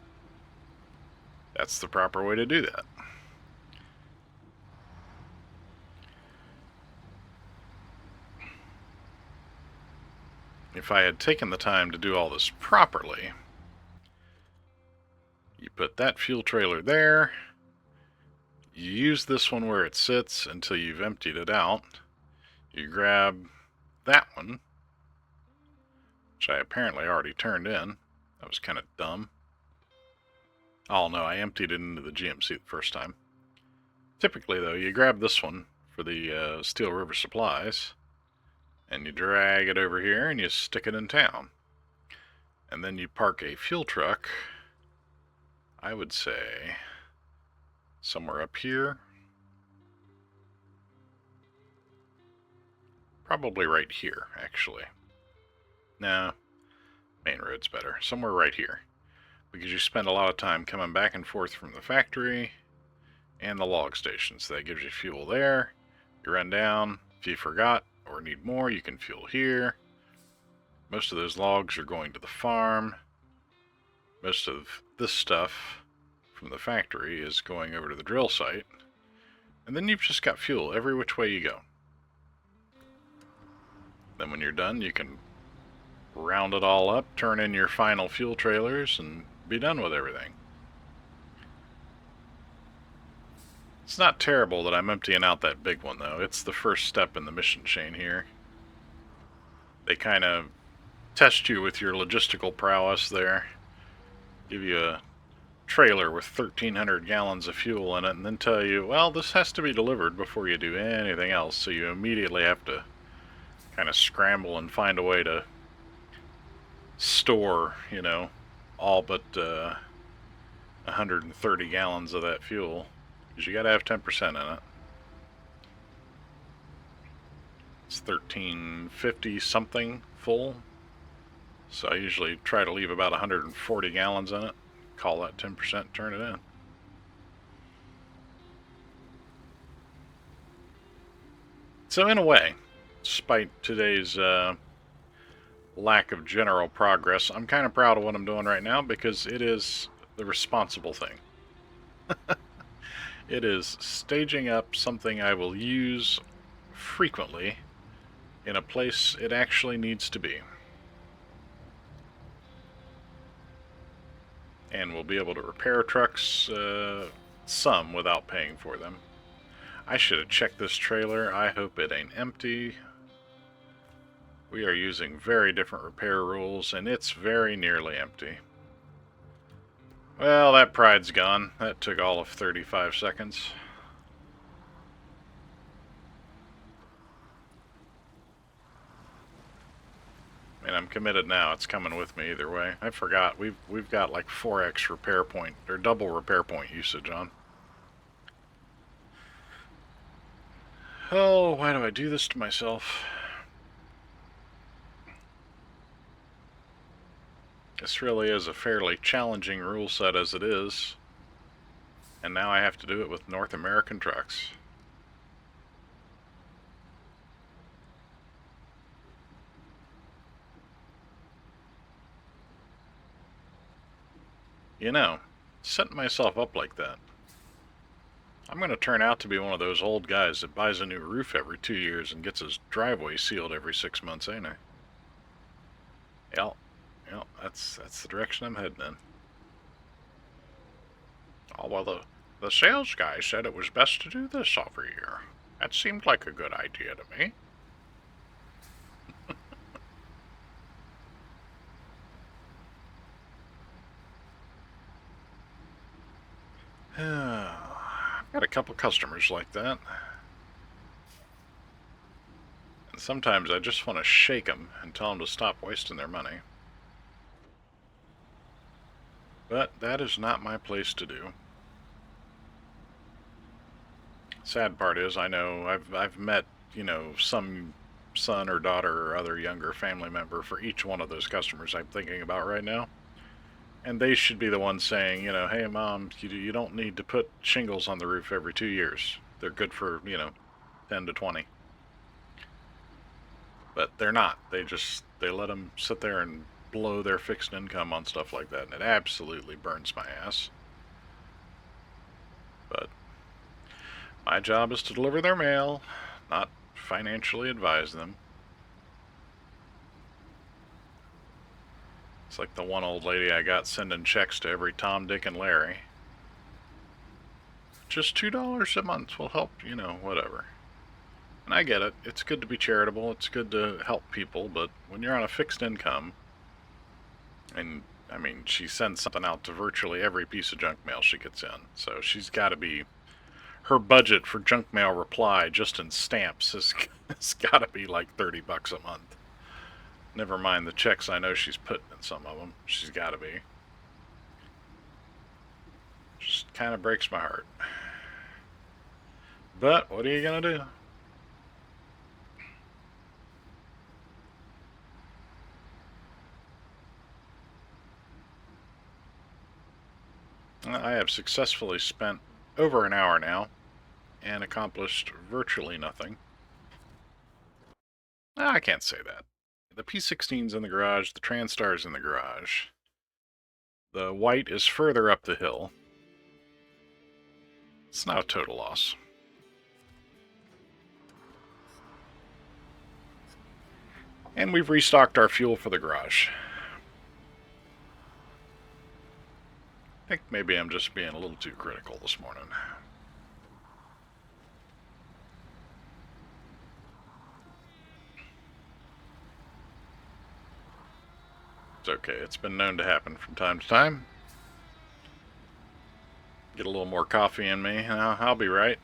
That's the proper way to do that. If I had taken the time to do all this properly, you put that fuel trailer there, you use this one where it sits until you've emptied it out, you grab that one, which I apparently already turned in. That was kind of dumb. Oh no, I emptied it into the GMC the first time. Typically though, you grab this one for the Steel River supplies, and you drag it over here and you stick it in town. And then you park a fuel truck, I would say, somewhere up here. Probably right here, actually. Nah, main road's better. Somewhere right here. Because you spend a lot of time coming back and forth from the factory and the log station. So that gives you fuel there. You run down. If you forgot or need more, you can fuel here. Most of those logs are going to the farm. Most of this stuff from the factory is going over to the drill site. And then you've just got fuel every which way you go. Then when you're done, you can round it all up, turn in your final fuel trailers, and be done with everything. It's not terrible that I'm emptying out that big one, though. It's the first step in the mission chain here. They kind of test you with your logistical prowess there. Give you a trailer with 1,300 gallons of fuel in it, and then tell you, well, this has to be delivered before you do anything else, so you immediately have to kind of scramble and find a way to store, all but 130 gallons of that fuel, because you got to have 10% in it. It's 1350 something full, so I usually try to leave about 140 gallons in it, call that 10%, turn it in. So in a way, despite today's lack of general progress, I'm kind of proud of what I'm doing right now, because it is the responsible thing. It is staging up something I will use frequently in a place it actually needs to be. And we'll be able to repair trucks some without paying for them. I should have checked this trailer. I hope it ain't empty. We are using very different repair rules, and it's very nearly empty. Well, that pride's gone. That took all of 35 seconds. I mean, I'm committed now. It's coming with me either way. I forgot. We've got like 4x repair point, or double repair point usage on. Oh, why do I do this to myself? This really is a fairly challenging rule set as it is. And now I have to do it with North American trucks. You know, setting myself up like that, I'm going to turn out to be one of those old guys that buys a new roof every 2 years and gets his driveway sealed every 6 months, ain't I? Yep, that's the direction I'm heading in. Oh, well, the sales guy said it was best to do this every year. That seemed like a good idea to me. I've got a couple customers like that. And sometimes I just want to shake them and tell them to stop wasting their money. But that is not my place to do. Sad part is, I know I've met, you know, some son or daughter or other younger family member for each one of those customers I'm thinking about right now. And they should be the ones saying, you know, hey mom, you don't need to put shingles on the roof every 2 years. They're good for, you know, 10 to 20. But they're not. They let them sit there and blow their fixed income on stuff like that, and it absolutely burns my ass. But my job is to deliver their mail, not financially advise them. It's like the one old lady I got sending checks to every Tom, Dick, and Larry. Just $2 a month will help, you know, whatever. And I get it. It's good to be charitable. It's good to help people. But when you're on a fixed income, and I mean, she sends something out to virtually every piece of junk mail she gets in. So she's got to be, her budget for junk mail reply just in stamps has got to be like $30 a month. Never mind the checks I know she's putting in some of them. She's got to be. Just kind of breaks my heart. But what are you going to do? I have successfully spent over an hour now and accomplished virtually nothing. I can't say that. The P16's in the garage, the Transtar's in the garage. The white is further up the hill. It's not a total loss. And we've restocked our fuel for the garage. I think maybe I'm just being a little too critical this morning. It's okay, it's been known to happen from time to time. Get a little more coffee in me, I'll be right.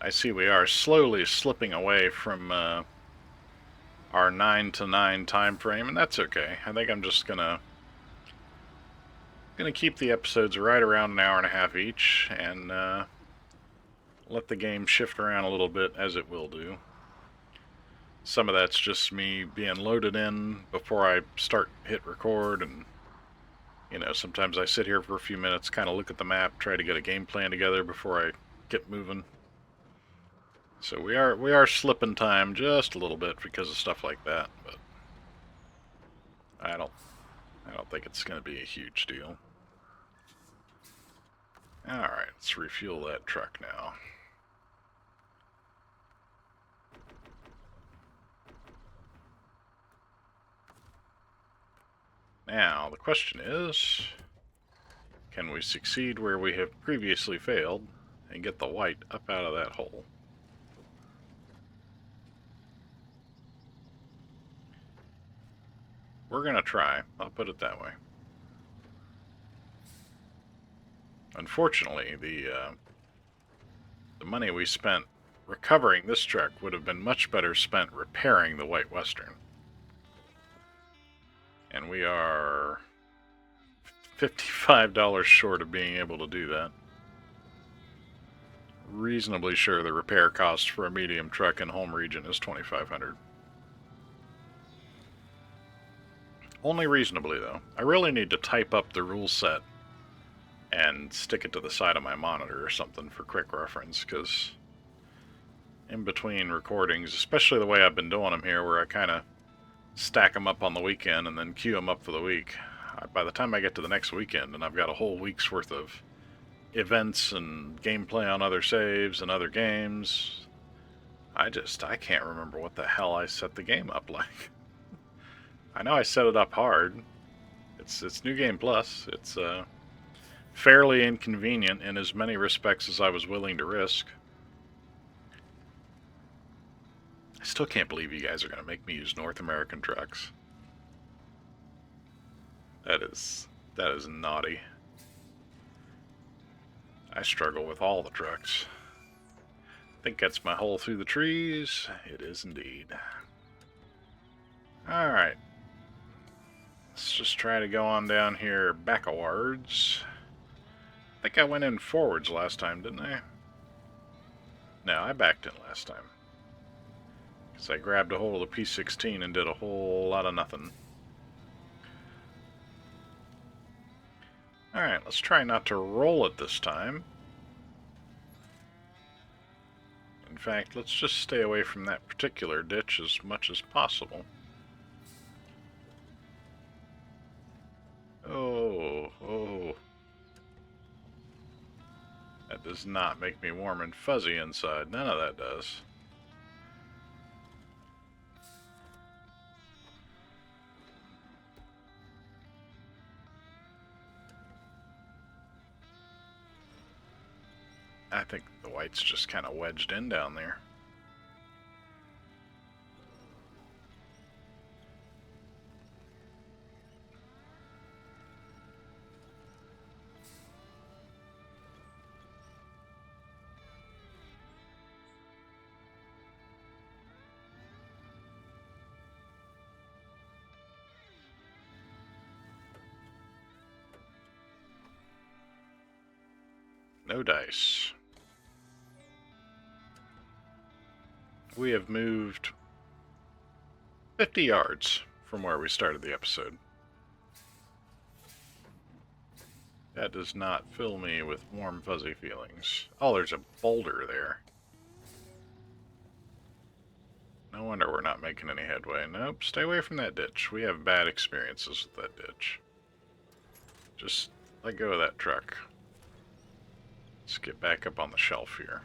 I see we are slowly slipping away from our 9 to 9 time frame, and that's okay. I think I'm just gonna keep the episodes right around an hour and a half each, and let the game shift around a little bit as it will do. Some of that's just me being loaded in before I hit record, and you know, sometimes I sit here for a few minutes, kind of look at the map, try to get a game plan together before I get moving. So we are slipping time just a little bit because of stuff like that, but I don't think it's going to be a huge deal. All right, let's refuel that truck now. Now, the question is, can we succeed where we have previously failed and get the white up out of that hole? We're going to try, I'll put it that way. Unfortunately, the money we spent recovering this truck would have been much better spent repairing the White Western. And we are $55 short of being able to do that. Reasonably sure the repair cost for a medium truck in home region is $2,500. Only reasonably, though. I really need to type up the rule set and stick it to the side of my monitor or something for quick reference, because in between recordings, especially the way I've been doing them here, where I kind of stack them up on the weekend and then queue them up for the week, by the time I get to the next weekend and I've got a whole week's worth of events and gameplay on other saves and other games, I can't remember what the hell I set the game up like. I know I set it up hard. It's New Game Plus. It's fairly inconvenient in as many respects as I was willing to risk. I still can't believe you guys are going to make me use North American trucks. That is naughty. I struggle with all the trucks. I think that's my hole through the trees. It is indeed. Alright. Let's just try to go on down here backwards. I think I went in forwards last time, didn't I? No, I backed in last time. Because I grabbed a hold of the P16 and did a whole lot of nothing. Alright, let's try not to roll it this time. In fact, let's just stay away from that particular ditch as much as possible. Oh. That does not make me warm and fuzzy inside. None of that does. I think the white's just kind of wedged in down there. No dice. We have moved 50 yards from where we started the episode. That does not fill me with warm, fuzzy feelings. Oh, there's a boulder there. No wonder we're not making any headway. Nope, stay away from that ditch. We have bad experiences with that ditch. Just let go of that truck. Let's get back up on the shelf here.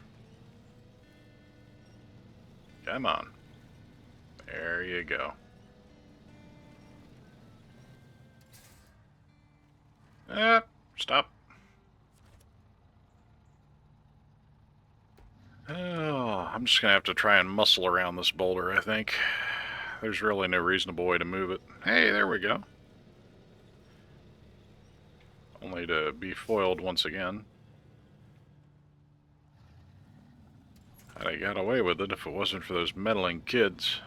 Come on. There you go. Stop. Oh, I'm just going to have to try and muscle around this boulder, I think. There's really no reasonable way to move it. Hey, there we go. Only to be foiled once again. I'd have got away with it if it wasn't for those meddling kids.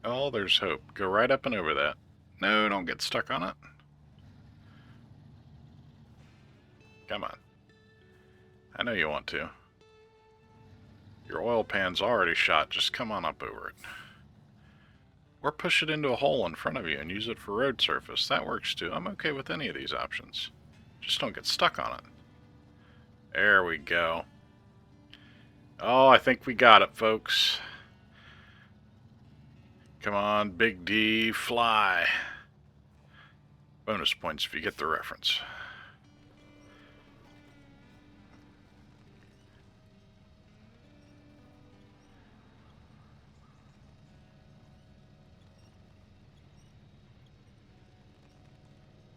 Oh, there's hope. Go right up and over that. No, don't get stuck on it. Come on. I know you want to. Your oil pan's already shot. Just come on up over it. Or push it into a hole in front of you and use it for road surface. That works too. I'm okay with any of these options. Just don't get stuck on it. There we go. Oh, I think we got it, folks. Come on, Big D, fly. Bonus points if you get the reference.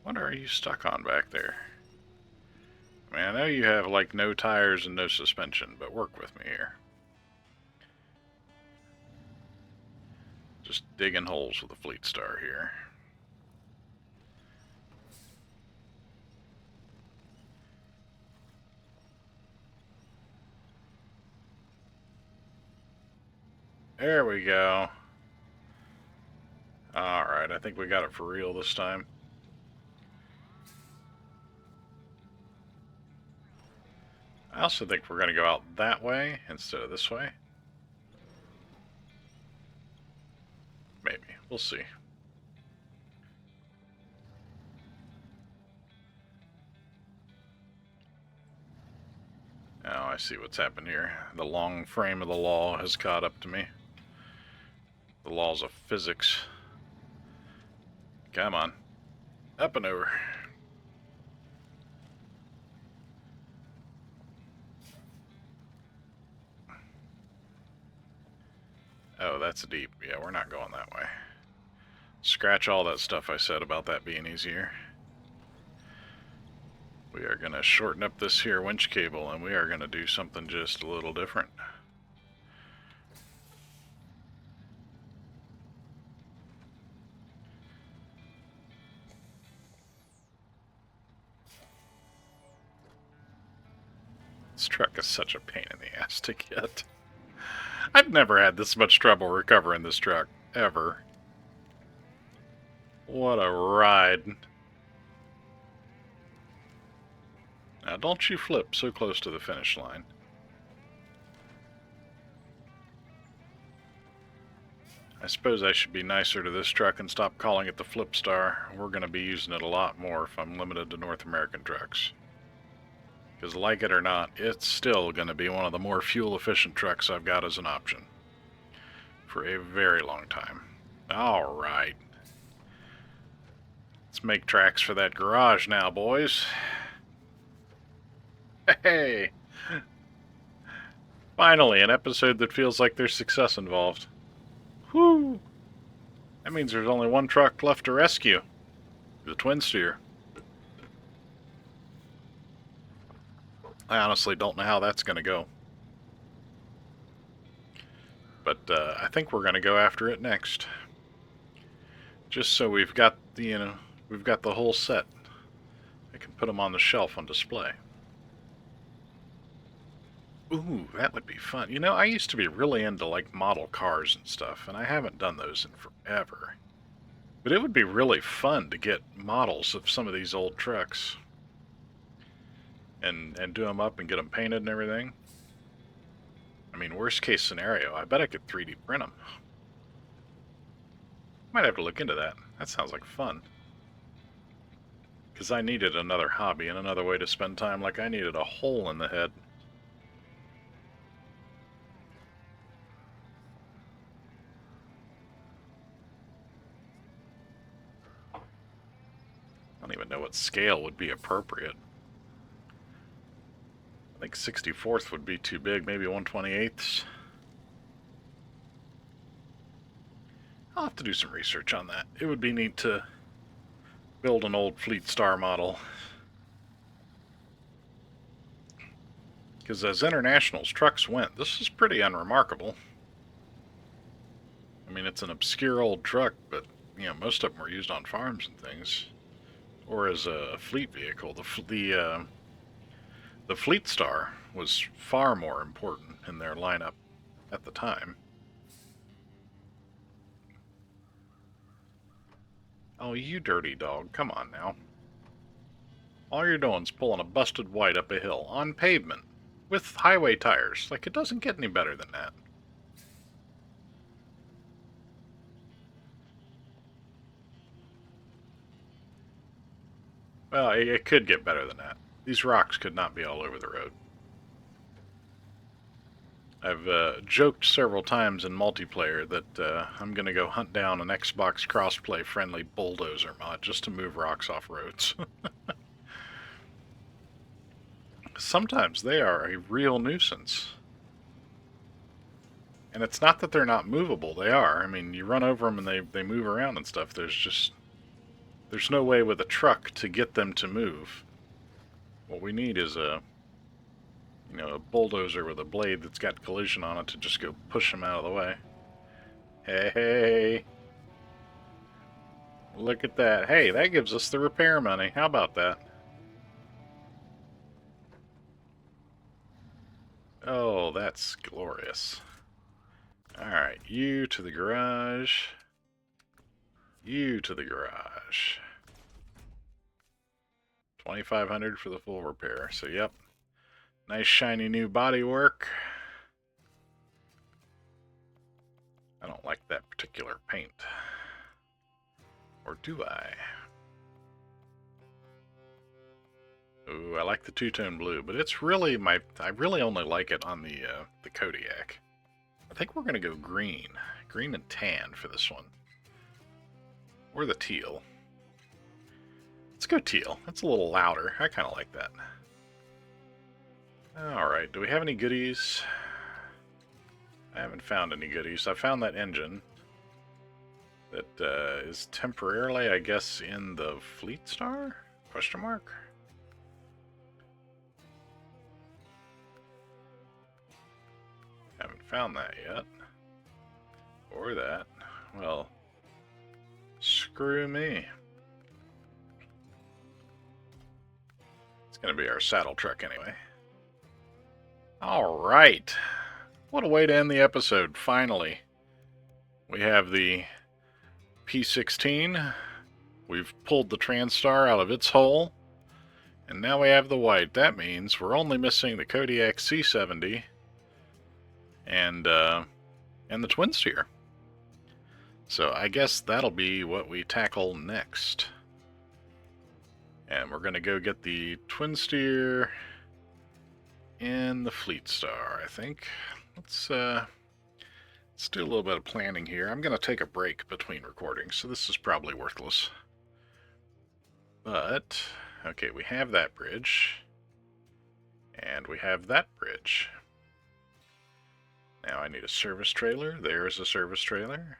What are you stuck on back there? I mean, I know you have, like, no tires and no suspension, but work with me here. Just digging holes with a Fleet Star here. There we go. Alright, I think we got it for real this time. I also think we're going to go out that way instead of this way. Maybe. We'll see. Now I see what's happened here. The long frame of the law has caught up to me. The laws of physics. Come on. Up and over. Oh, that's deep. Yeah, we're not going that way. Scratch all that stuff I said about that being easier. We are going to shorten up this here winch cable, and we are going to do something just a little different. This truck is such a pain in the ass to get. I've never had this much trouble recovering this truck, ever. What a ride. Now, don't you flip so close to the finish line. I suppose I should be nicer to this truck and stop calling it the Flip Star. We're going to be using it a lot more if I'm limited to North American trucks. Because like it or not, it's still going to be one of the more fuel-efficient trucks I've got as an option. For a very long time. Alright. Let's make tracks for that garage now, boys. Hey! Finally, an episode that feels like there's success involved. Whew! That means there's only one truck left to rescue. The twin steer. I honestly don't know how that's going to go. But I think we're going to go after it next. Just so we've got the, we've got the whole set. I can put them on the shelf on display. Ooh, that would be fun. You know, I used to be really into, like, model cars and stuff, and I haven't done those in forever. But it would be really fun to get models of some of these old trucks. And do them up and get them painted and everything. I mean, worst case scenario, I bet I could 3D print them. Might have to look into that. That sounds like fun. Because I needed another hobby and another way to spend time, like I needed a hole in the head. I don't even know what scale would be appropriate. I think 64th would be too big, maybe 1/28. I'll have to do some research on that. It would be neat to build an old Fleet Star model. Because as International's trucks went, this is pretty unremarkable. I mean, it's an obscure old truck, but, you know, most of them were used on farms and things. Or as a fleet vehicle. The Fleet Star was far more important in their lineup at the time. Oh, you dirty dog. Come on now. All you're doing is pulling a busted white up a hill on pavement with highway tires. Like, it doesn't get any better than that. Well, it could get better than that. These rocks could not be all over the road. I've joked several times in multiplayer that I'm going to go hunt down an Xbox crossplay friendly bulldozer mod just to move rocks off roads. Sometimes they are a real nuisance. And it's not that they're not movable, they are. I mean, you run over them and they move around and stuff. There's no way with a truck to get them to move. What we need is a bulldozer with a blade that's got collision on it to just go push them out of the way. Hey, look at that. Hey, that gives us the repair money. How about that? Oh, that's glorious. Alright, you to the garage. You to the garage. 2,500 for the full repair. So, yep. Nice shiny new bodywork. I don't like that particular paint. Or do I? Ooh, I like the two-tone blue, but it's really I really only like it on the Kodiak. I think we're going to go green. Green and tan for this one. Or the teal. Let's go teal. That's a little louder. I kind of like that. Alright, do we have any goodies? I haven't found any goodies. I found that engine that is temporarily, I guess, in the Fleet Star? Question mark? Haven't found that yet. Or that. Well, screw me. It's going to be our saddle truck anyway. Alright. What a way to end the episode, finally. We have the P16. We've pulled the TranStar out of its hole. And now we have the white. That means we're only missing the Kodiak C70 and the twin steer. So I guess that'll be what we tackle next. And we're going to go get the twin steer in the Fleet Star, I think. Let's do a little bit of planning here. I'm going to take a break between recordings, so this is probably worthless. But, okay, we have that bridge. And we have that bridge. Now I need a service trailer. There's a service trailer.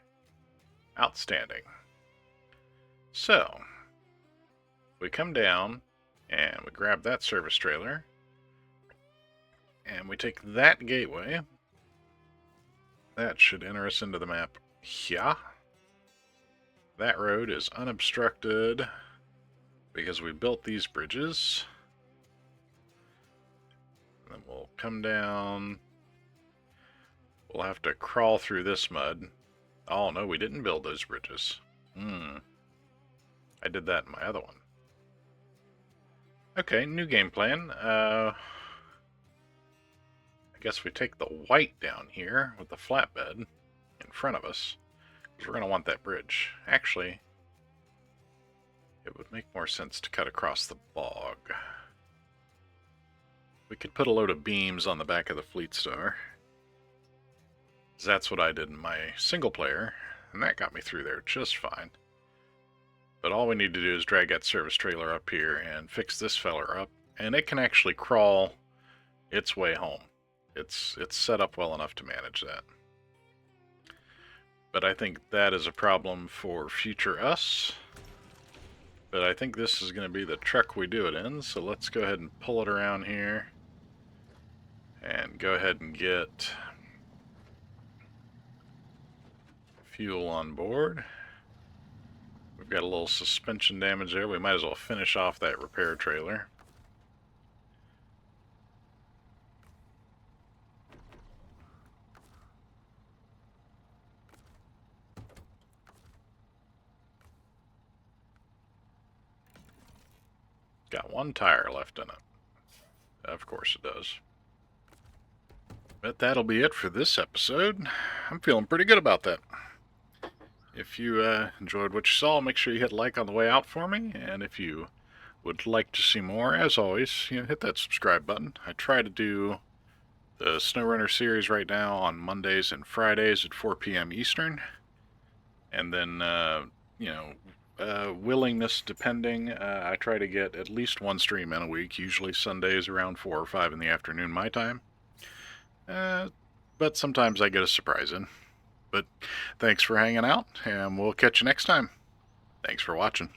Outstanding. So, we come down and we grab that service trailer. And we take that gateway. That should enter us into the map here. That road is unobstructed because we built these bridges. And then we'll come down. We'll have to crawl through this mud. Oh, no, we didn't build those bridges. I did that in my other one. Okay, new game plan. I guess we take the white down here with the flatbed in front of us, because we're going to want that bridge. Actually, it would make more sense to cut across the bog. We could put a load of beams on the back of the Fleet Star. That's what I did in my single player, and that got me through there just fine. But all we need to do is drag that service trailer up here and fix this feller up, and it can actually crawl its way home. It's set up well enough to manage that. But I think that is a problem for future us. But I think this is going to be the truck we do it in, so let's go ahead and pull it around here. And go ahead and get fuel on board. We've got a little suspension damage there. We might as well finish off that repair trailer. Got one tire left in it. Of course it does. But that'll be it for this episode. I'm feeling pretty good about that. If you enjoyed what you saw, make sure you hit like on the way out for me. And if you would like to see more, as always, hit that subscribe button. I try to do the Snowrunner series right now on Mondays and Fridays at 4 p.m. Eastern. And then, willingness depending, I try to get at least one stream in a week, usually Sundays around 4 or 5 in the afternoon my time. But sometimes I get a surprise in. But thanks for hanging out, and we'll catch you next time. Thanks for watching.